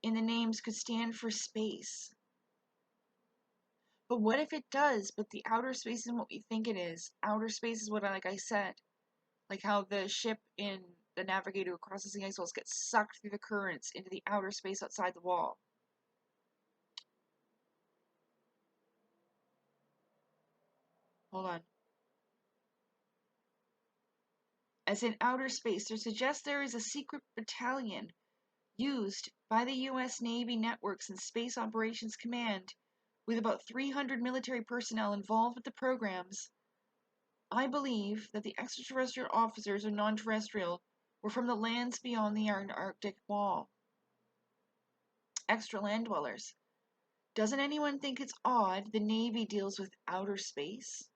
S1: in the names could stand for space. But what if it does, but the outer space isn't what we think it is? Outer space is what, like I said, like how the ship in the Navigator who crosses the ice walls gets sucked through the currents into the outer space outside the wall. Hold on. As in outer space, there suggests there is a secret battalion used by the U.S. Navy Networks and Space Operations Command with about 300 military personnel involved with the programs. I believe that the extraterrestrial officers or non-terrestrial were from the lands beyond the Arctic Wall. Extra land dwellers. Doesn't anyone think it's odd the Navy deals with outer space?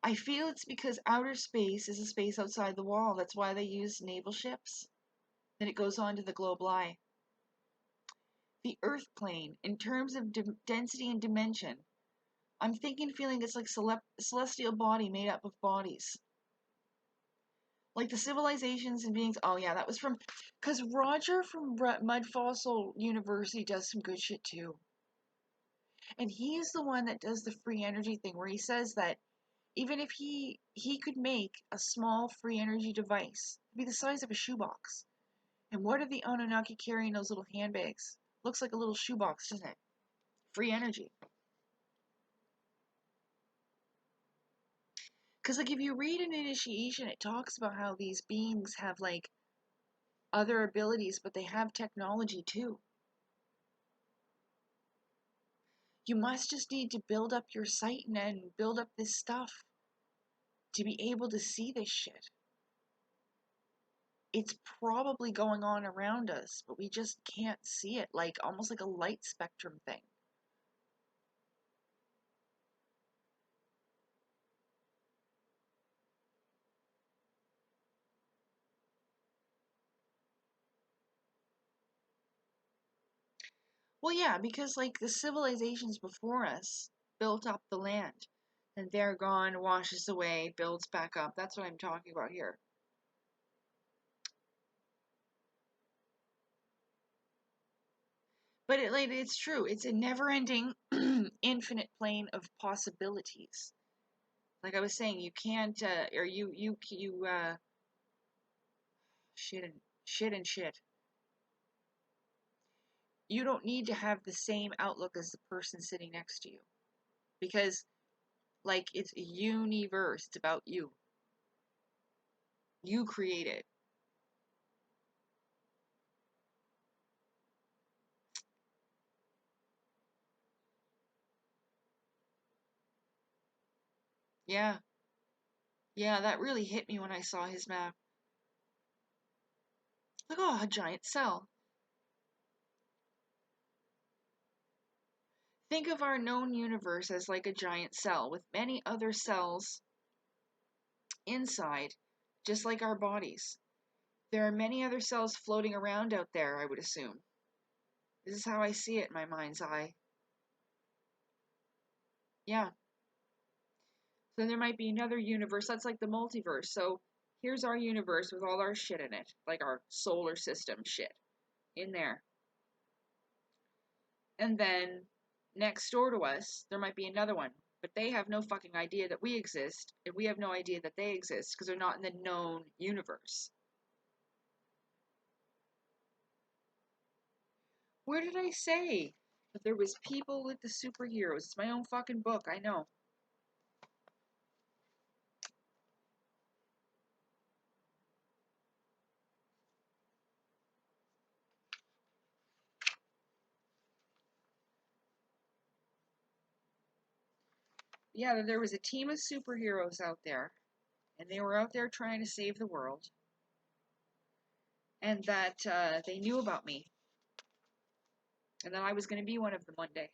S1: I feel it's because outer space is a space outside the wall. That's why they use naval ships. Then it goes on to the globe lie. The Earth plane, in terms of density and dimension, I'm feeling it's like celestial body made up of bodies. Like the civilizations and beings. Oh yeah, that was from, because Roger from Mud Fossil University does some good shit too. And he's the one that does the free energy thing, where he says that even if he could make a small free energy device, be the size of a shoebox. And what are the Anunnaki carrying those little handbags? Looks like a little shoebox, doesn't it? Free energy. Because like if you read an initiation, it talks about how these beings have like other abilities, but they have technology too. You must just need to build up your sight and build up this stuff to be able to see this shit. It's probably going on around us, but we just can't see it, like almost like a light spectrum thing. Well, yeah, because like the civilizations before us built up the land, and they're gone, washes away, builds back up. That's what I'm talking about here. But it's true. It's a never-ending, infinite plane of possibilities. Like I was saying, you can't, or shit and shit. You don't need to have the same outlook as the person sitting next to you, because, like, it's a universe. It's about you. You create it. Yeah. Yeah, that really hit me when I saw his map. Like, oh, a giant cell. Think of our known universe as like a giant cell with many other cells inside, just like our bodies. There are many other cells floating around out there, I would assume. This is how I see it in my mind's eye. Yeah. So there might be another universe. That's like the multiverse. So here's our universe with all our shit in it, like our solar system shit in there. And then next door to us, there might be another one. But they have no fucking idea that we exist, and we have no idea that they exist because they're not in the known universe. Where did I say that there was people with the superheroes? It's my own fucking book, I know. Yeah, there was a team of superheroes out there, and they were out there trying to save the world, and that they knew about me, and that I was going to be one of them one day.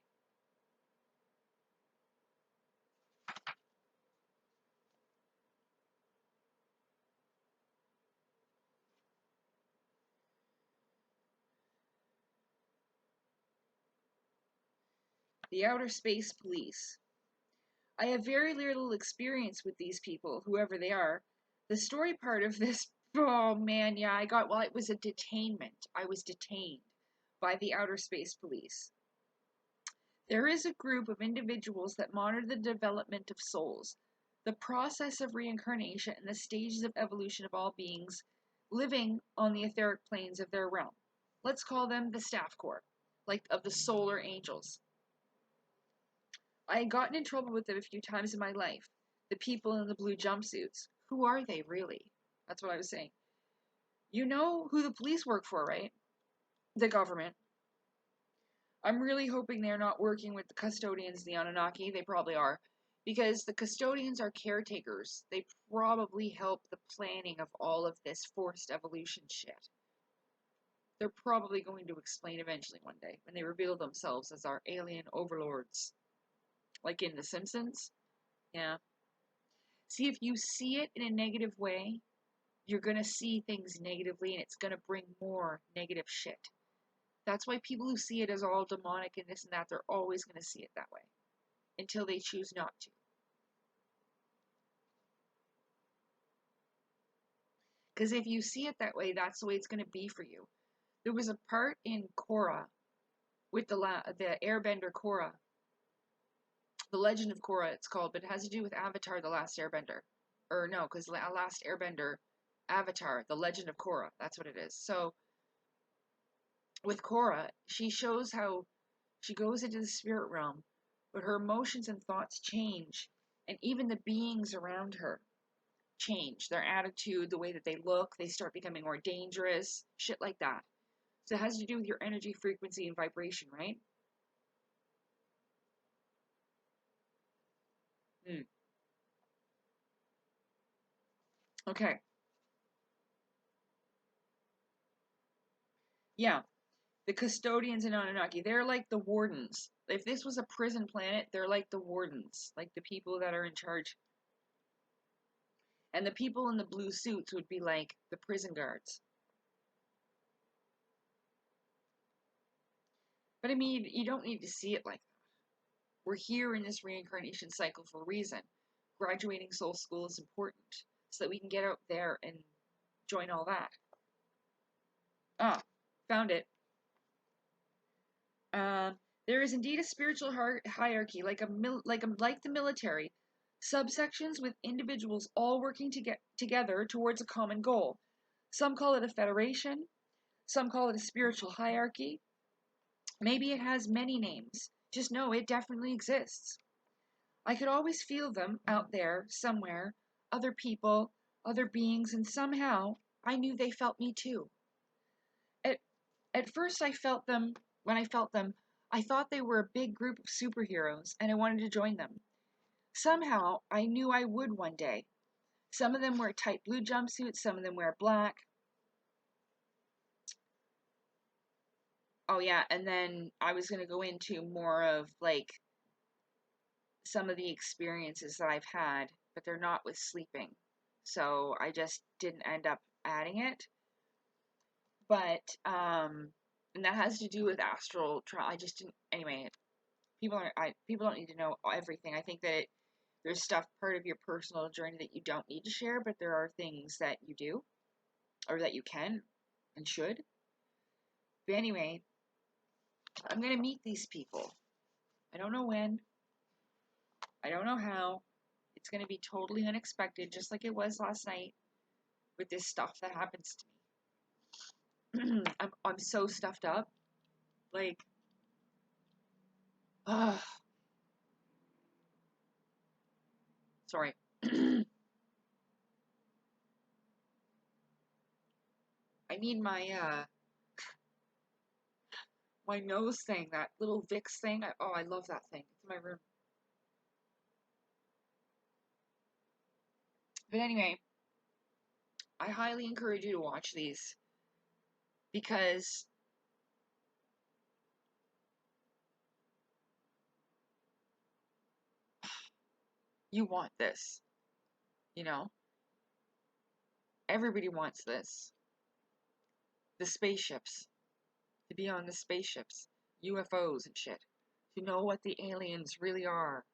S1: The Outer Space Police. I have very little experience with these people, whoever they are. The story part of this, oh man, yeah, it was a detainment. I was detained by the Outer Space Police. There is a group of individuals that monitor the development of souls, the process of reincarnation, and the stages of evolution of all beings living on the etheric planes of their realm. Let's call them the Staff Corps, like of the solar angels. I had gotten in trouble with them a few times in my life. The people in the blue jumpsuits. Who are they, really? That's what I was saying. You know who the police work for, right? The government. I'm really hoping they're not working with the custodians, the Anunnaki. They probably are. Because the custodians are caretakers. They probably help the planning of all of this forced evolution shit. They're probably going to explain eventually one day when they reveal themselves as our alien overlords. Like in The Simpsons. Yeah. See, if you see it in a negative way, you're going to see things negatively and it's going to bring more negative shit. That's why people who see it as all demonic and this and that, they're always going to see it that way until they choose not to. Because if you see it that way, that's the way it's going to be for you. There was a part in Korra with the Airbender Korra, the Legend of Korra, it's called, but it has to do with Avatar: The Last Airbender, or no, because Last Airbender, Avatar: The Legend of Korra. That's what it is. So with Korra, she shows how she goes into the spirit realm, but her emotions and thoughts change, and even the beings around her change. Their attitude, the way that they look, they start becoming more dangerous, shit like that. So it has to do with your energy, frequency, and vibration, right? Okay. Yeah. The custodians in Anunnaki, they're like the wardens. If this was a prison planet, they're like the wardens, like the people that are in charge. And the people in the blue suits would be like the prison guards. But I mean, you don't need to see it like that. We're here in this reincarnation cycle for a reason. Graduating soul school is important so that we can get out there and join all that. Ah, found it. There is indeed a spiritual hierarchy, like the military, subsections with individuals all working together towards a common goal. Some call it a federation, some call it a spiritual hierarchy. Maybe it has many names. Just know it definitely exists. I could always feel them out there, somewhere, other people, other beings, and somehow I knew they felt me too. At first when I felt them, I thought they were a big group of superheroes and I wanted to join them. Somehow, I knew I would one day. Some of them wear tight blue jumpsuits, some of them wear black. Oh yeah, and then I was going to go into more of like some of the experiences that I've had, but they're not with sleeping. So I just didn't end up adding it. But and that has to do with astral travel. I just didn't. Anyway, people don't need to know everything. I think that there's stuff part of your personal journey that you don't need to share, but there are things that you do or that you can and should. But anyway, I'm gonna meet these people. I don't know when. I don't know how. It's gonna be totally unexpected, just like it was last night with this stuff that happens to me. I'm so stuffed up. Like, sorry. I need my nose thing, that little Vicks thing. I love that thing. It's in my room. But anyway, I highly encourage you to watch these because you want this, you know? Everybody wants this. The spaceships. To be on the spaceships. UFOs and shit. To know what the aliens really are.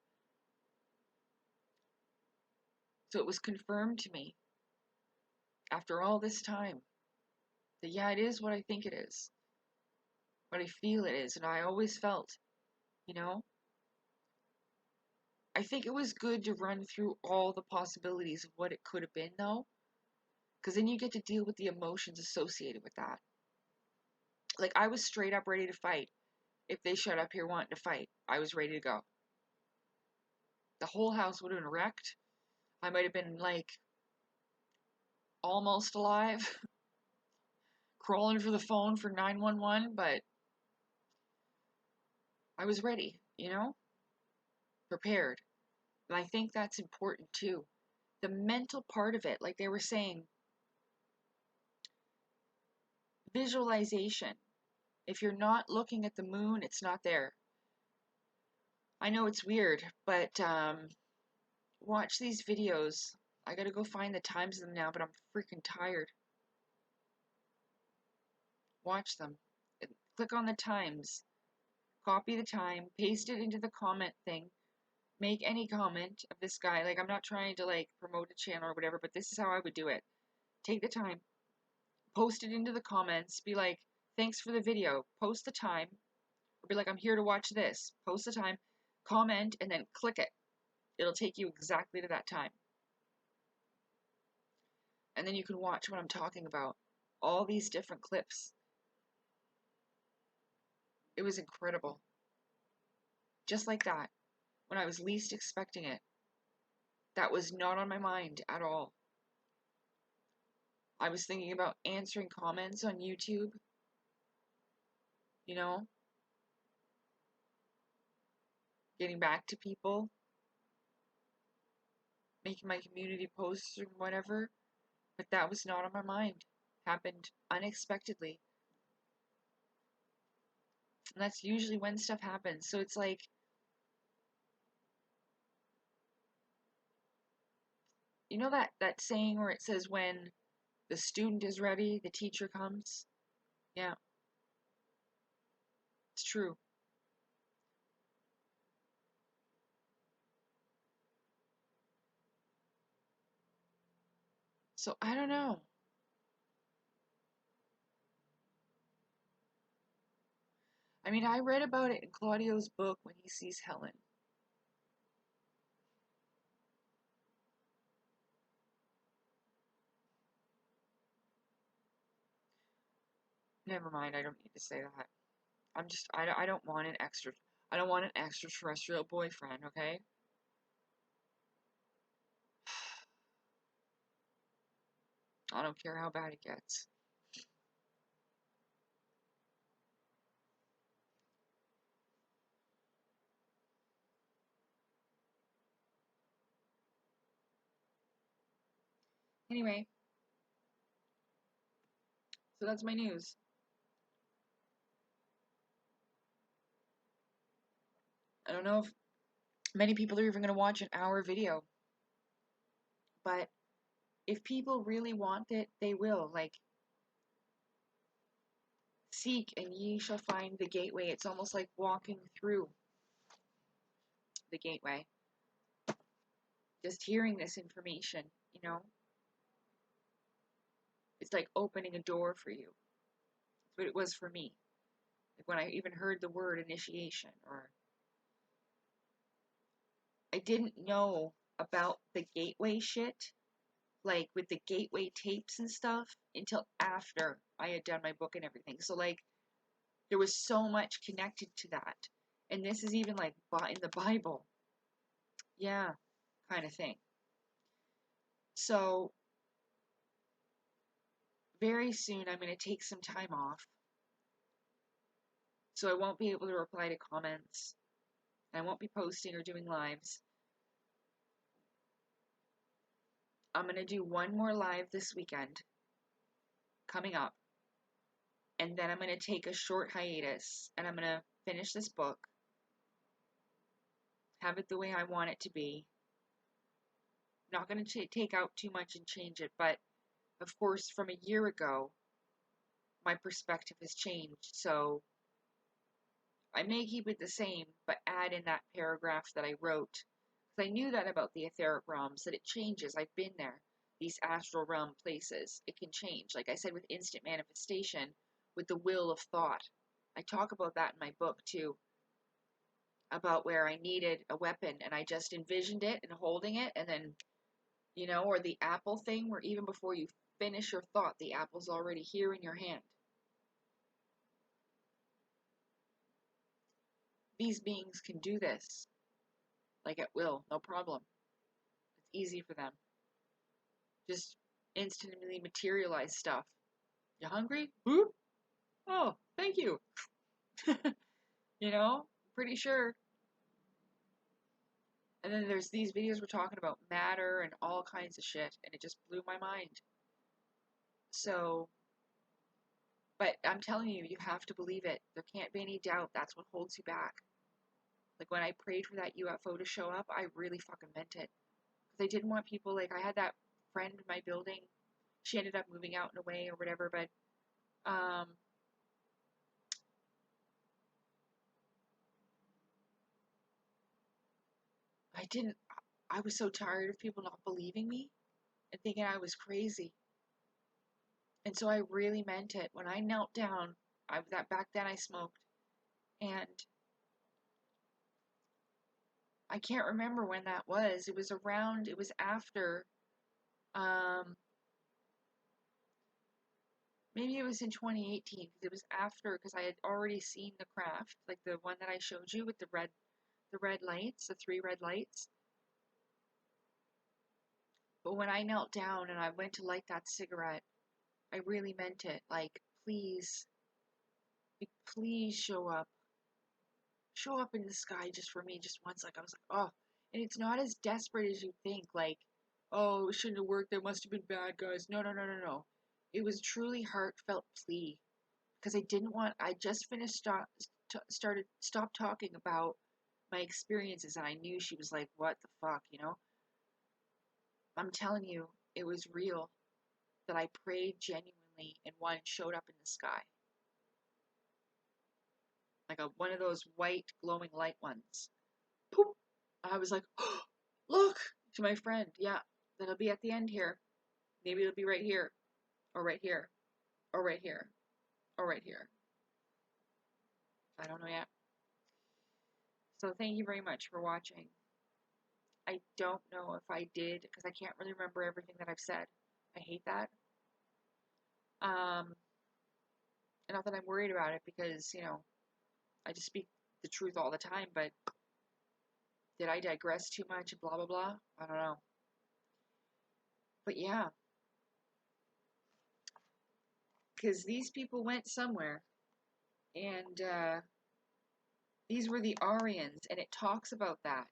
S1: So it was confirmed to me after all this time that yeah, it is what I think it is. What I feel it is. And I always felt, you know? I think it was good to run through all the possibilities of what it could have been, though. Because then you get to deal with the emotions associated with that. Like, I was straight up ready to fight. If they showed up here wanting to fight, I was ready to go. The whole house would have been wrecked. I might have been, like, almost alive, crawling for the phone for 911, but I was ready, you know? Prepared. And I think that's important, too. The mental part of it, like they were saying, visualization. If you're not looking at the moon, it's not there. I know it's weird, but watch these videos. I gotta go find the times of them now, but I'm freaking tired. Watch them. Click on the times. Copy the time. Paste it into the comment thing. Make any comment of this guy. Like, I'm not trying to, like, promote a channel or whatever, but this is how I would do it. Take the time. Post it into the comments. Be like, thanks for the video. Post the time. Or be like, I'm here to watch this. Post the time. Comment and then click it. It'll take you exactly to that time. And then you can watch what I'm talking about. All these different clips. It was incredible. Just like that. When I was least expecting it. That was not on my mind at all. I was thinking about answering comments on YouTube. You know? Getting back to people. Making my community posts or whatever. But that was not on my mind. Happened unexpectedly. And that's usually when stuff happens. So it's like, you know that saying where it says when the student is ready, the teacher comes? Yeah, it's true. So I don't know. I mean, I read about it in Claudio's book when he sees Helen. Never mind, I don't need to say that. I don't want I don't want an extraterrestrial boyfriend, okay? I don't care how bad it gets. Anyway, so that's my news. I don't know if many people are even going to watch an hour video, but if people really want it, they will. Like, seek and ye shall find the gateway. It's almost like walking through the gateway. Just hearing this information, you know? It's like opening a door for you. That's what it was for me. Like when I even heard the word initiation, or I didn't know about the gateway shit, like with the gateway tapes and stuff, until after I had done my book and everything. So like there was so much connected to that. And this is even like in the Bible. Yeah, kind of thing. So very soon I'm going to take some time off. So I won't be able to reply to comments. I won't be posting or doing lives. I'm going to do one more live this weekend coming up. And then I'm going to take a short hiatus and I'm going to finish this book. Have it the way I want it to be. I'm not going to take out too much and change it, but of course from a year ago my perspective has changed. So I may keep it the same, but add in that paragraph that I wrote. Because I knew that about the etheric realms, that it changes. I've been there. These astral realm places, it can change. Like I said with instant manifestation, with the will of thought. I talk about that in my book too. About where I needed a weapon and I just envisioned it and holding it and then, you know, or the apple thing where even before you finish your thought, the apple's already here in your hand. These beings can do this, like at will, no problem. It's easy for them. Just instantly materialize stuff. You hungry? Boop. Oh, thank you. You know, pretty sure. And then there's these videos we're talking about matter and all kinds of shit, and it just blew my mind. So, but I'm telling you, you have to believe it. There can't be any doubt. That's what holds you back. Like when I prayed for that UFO to show up, I really fucking meant it. Because I didn't want people, like I had that friend in my building. She ended up moving out in a way or whatever, but I was so tired of people not believing me and thinking I was crazy. And so I really meant it. When I knelt down, back then I smoked, and I can't remember when that was. It was after, um, maybe it was in 2018, because it was after, because I had already seen the craft, like the one that I showed you with the red lights, the 3 red lights. But when I knelt down and I went to light that cigarette, I really meant it. Like, please, please show up. Show up in the sky just for me, just once. Like, I was like, oh. And it's not as desperate as you think. Like, oh, it shouldn't have worked. There must have been bad guys. No, no, no, no, no. It was truly heartfelt plea. Because I just finished, stopped talking about my experiences, and I knew she was like, what the fuck, you know? I'm telling you, it was real. That I prayed genuinely and one showed up in the sky. Like one of those white glowing light ones. Poop! I was like, oh, look! To my friend, yeah, that'll be at the end here. Maybe it'll be right here. Or right here. Or right here. Or right here. I don't know yet. So thank you very much for watching. I don't know if I did, because I can't really remember everything that I've said. I hate that. Not that I'm worried about it, because, you know, I just speak the truth all the time, but did I digress too much? Blah, blah, blah. I don't know. But yeah. Because these people went somewhere. And these were the Aryans. And it talks about that.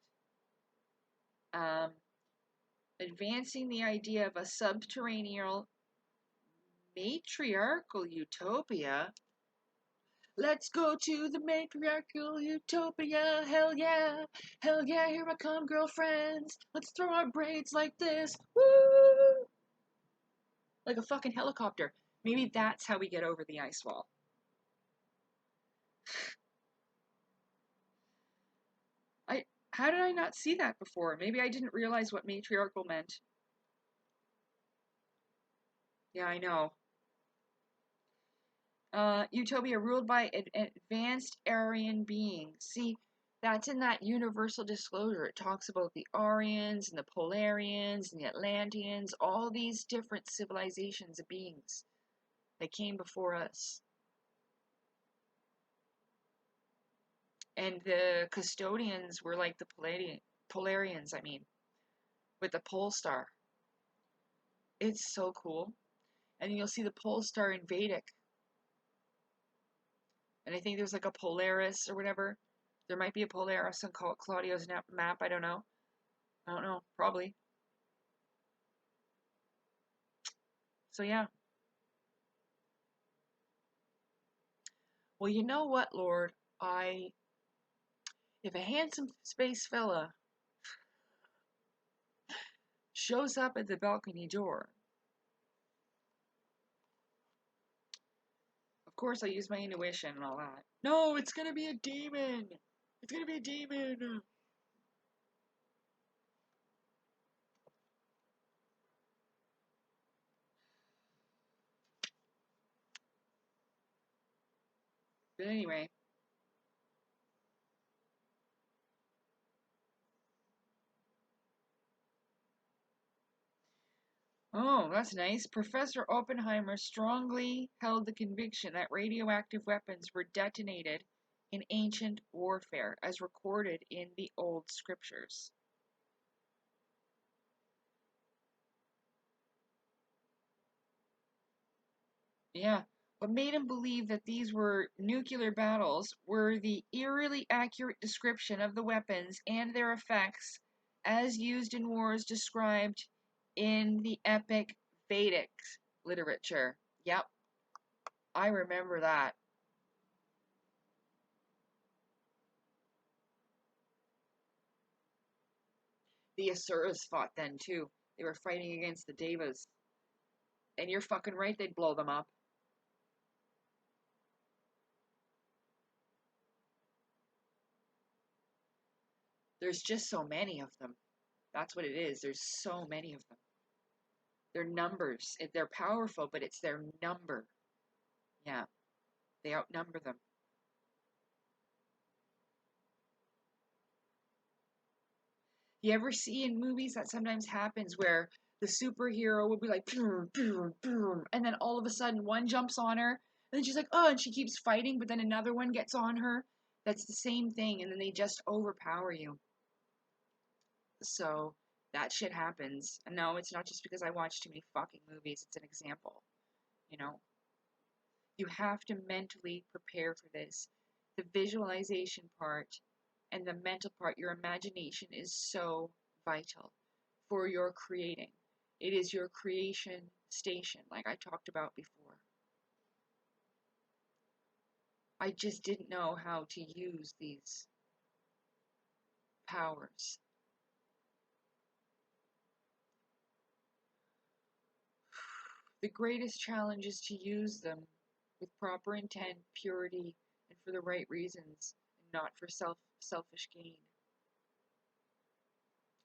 S1: Advancing the idea of a subterranean matriarchal utopia. Let's go to the matriarchal utopia. Hell yeah. Hell yeah, here I come, girlfriends. Let's throw our braids like this. Woo! Like a fucking helicopter. Maybe that's how we get over the ice wall. How did I not see that before? Maybe I didn't realize what matriarchal meant. Yeah, I know. Utopia ruled by advanced Aryan beings. See, that's in that universal disclosure. It talks about the Aryans and the Polarians and the Atlanteans, all these different civilizations of beings that came before us. And the custodians were like the Polarians, with the pole star. It's so cool. And you'll see the pole star in Vedic. And I think there's like a Polaris or whatever. There might be a Polaris on Claudio's map. I don't know. Probably. So yeah. Well, you know what, Lord? If a handsome space fella shows up at the balcony door, of course I use my intuition and all that. No, it's gonna be a demon! It's gonna be a demon! But anyway. Oh, that's nice. Professor Oppenheimer strongly held the conviction that radioactive weapons were detonated in ancient warfare, as recorded in the old scriptures. Yeah. What made him believe that these were nuclear battles were the eerily accurate description of the weapons and their effects as used in wars described in the epic Vedic literature. Yep, I remember that. The Asuras fought then too. They were fighting against the Devas. And you're fucking right, they'd blow them up. There's just so many of them. That's what it is. There's so many of them. They're numbers. They're powerful, but it's their number. Yeah, they outnumber them. You ever see in movies that sometimes happens where the superhero will be like, "Pew, pew, pew," and then all of a sudden one jumps on her, and then she's like, oh, and she keeps fighting, but then another one gets on her. That's the same thing, and then they just overpower you. So that shit happens. And no, it's not just because I watch too many fucking movies. It's an example. You know, you have to mentally prepare for this. The visualization part and the mental part, your imagination is so vital for your creating. It is your creation station, like I talked about before. I just didn't know how to use these powers. The greatest challenge is to use them with proper intent, purity, and for the right reasons, and not for selfish gain.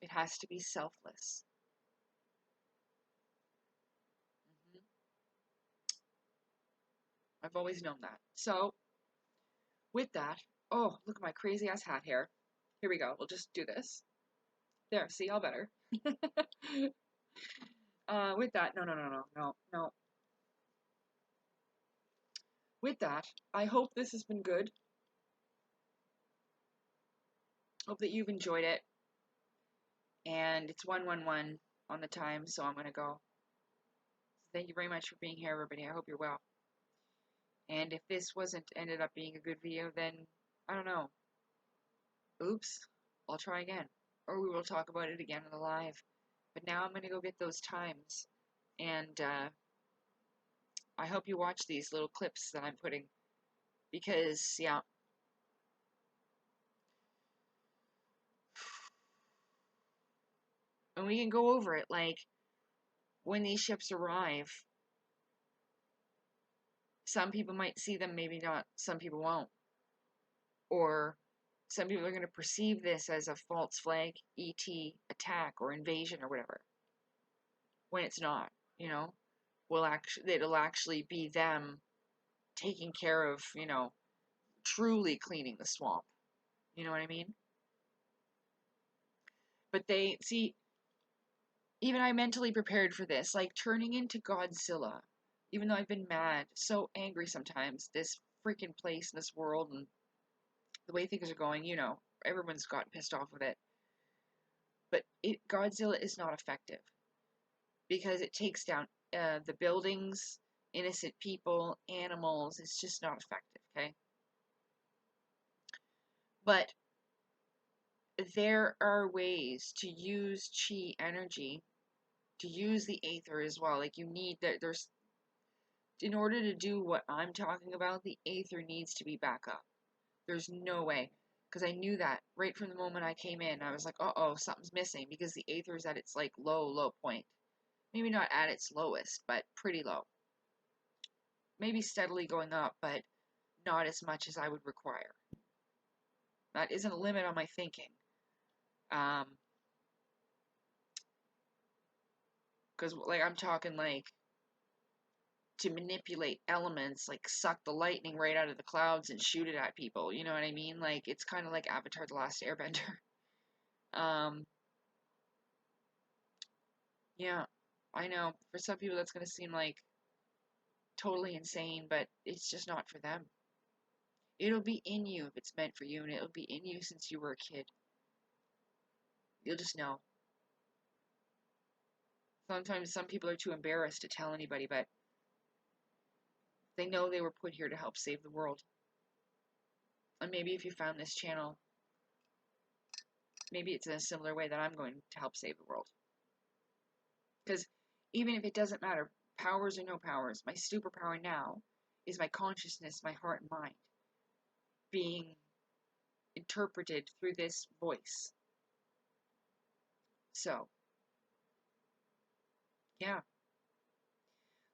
S1: It has to be selfless. I've always known that. So, with that, oh, look at my crazy ass hat here. Here we go. We'll just do this. There, see, all better. With that, no. With that, I hope this has been good. Hope that you've enjoyed it. And it's 111 on the time, so I'm going to go. Thank you very much for being here, everybody. I hope you're well. And if this wasn't ended up being a good video, then I don't know. Oops. I'll try again. Or we will talk about it again in the live. But now I'm going to go get those times. And I hope you watch these little clips that I'm putting. Because, yeah. And we can go over it, like, when these ships arrive. Some people might see them, maybe not. Some people won't. Or some people are going to perceive this as a false flag ET attack or invasion or whatever. When it's not, you know. It'll actually be them taking care of, you know, truly cleaning the swamp. You know what I mean? But they, see, even I mentally prepared for this, like turning into Godzilla. Even though I've been mad, so angry sometimes, this freaking place, this world, and the way things are going, you know, everyone's gotten pissed off with it. But Godzilla is not effective. Because it takes down the buildings, innocent people, animals. It's just not effective, okay? But there are ways to use chi energy, to use the aether as well. Like, you need, there's, in order to do what I'm talking about, the aether needs to be back up. There's no way. Because I knew that right from the moment I came in. I was like, uh-oh, something's missing. Because the aether is at its, like, low point. Maybe not at its lowest, but pretty low. Maybe steadily going up, but not as much as I would require. That isn't a limit on my thinking. Because, like, I'm talking, like, to manipulate elements, like, suck the lightning right out of the clouds and shoot it at people. You know what I mean? Like, it's kind of like Avatar: The Last Airbender. Yeah, I know. For some people, that's going to seem like totally insane, but it's just not for them. It'll be in you if it's meant for you, and it'll be in you since you were a kid. You'll just know. Sometimes some people are too embarrassed to tell anybody, but they know they were put here to help save the world. And maybe if you found this channel, maybe it's in a similar way that I'm going to help save the world. Because even if it doesn't matter, powers or no powers, my superpower now is my consciousness, my heart and mind being interpreted through this voice. So, yeah.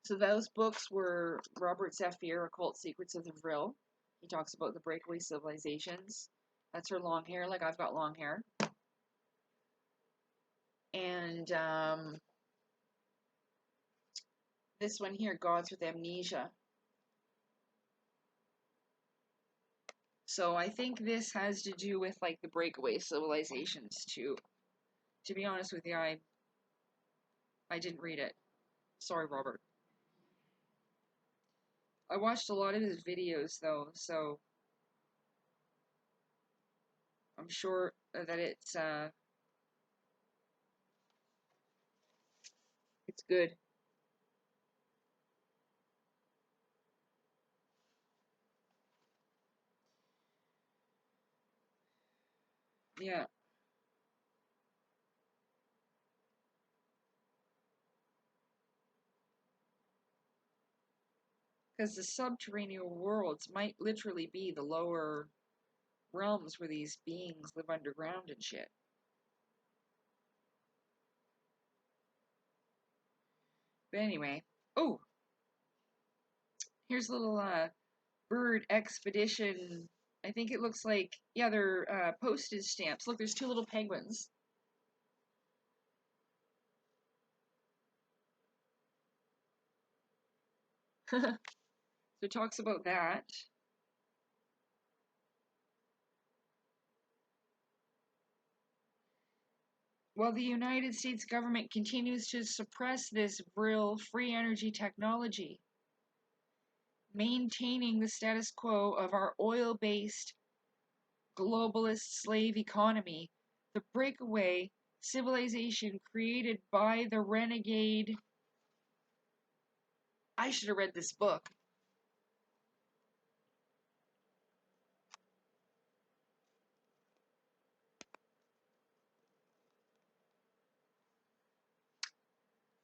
S1: So those books were Robert Zephyr, Occult Secrets of the Vril. He talks about the breakaway civilizations. That's her long hair, like I've got long hair. And this one here, Gods with Amnesia. So I think this has to do with like the breakaway civilizations too. To be honest with you, I didn't read it. Sorry, Robert. I watched a lot of his videos though, so I'm sure that it's good. Yeah. Because the subterranean worlds might literally be the lower realms where these beings live underground and shit. But anyway. Oh! Here's a little bird expedition. I think it looks like, yeah, they're postage stamps. Look, there's two little penguins. So it talks about that. While the United States government continues to suppress this real free energy technology, maintaining the status quo of our oil-based globalist slave economy, the breakaway civilization created by the renegade. I should have read this book.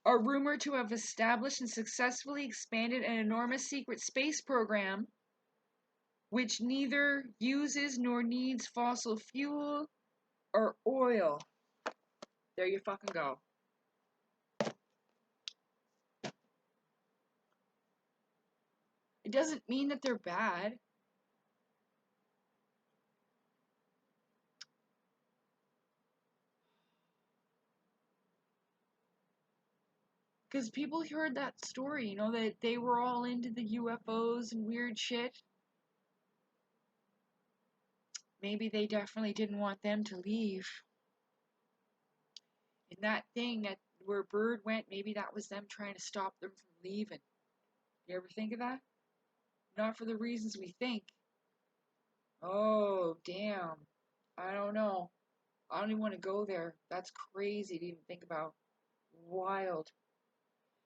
S1: Are rumored to have established and successfully expanded an enormous secret space program which neither uses nor needs fossil fuel or oil. There you fucking go. It doesn't mean that they're bad. Because people heard that story, you know, that they were all into the UFOs and weird shit. Maybe they definitely didn't want them to leave. And that thing that where Bird went, maybe that was them trying to stop them from leaving. You ever think of that? Not for the reasons we think. Oh, damn. I don't know. I don't even want to go there. That's crazy to even think about. Wild.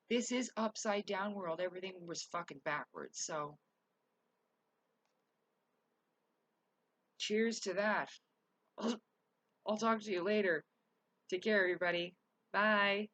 S1: This is upside down world. Everything was fucking backwards, so. Cheers to that. I'll talk to you later. Take care, everybody. Bye.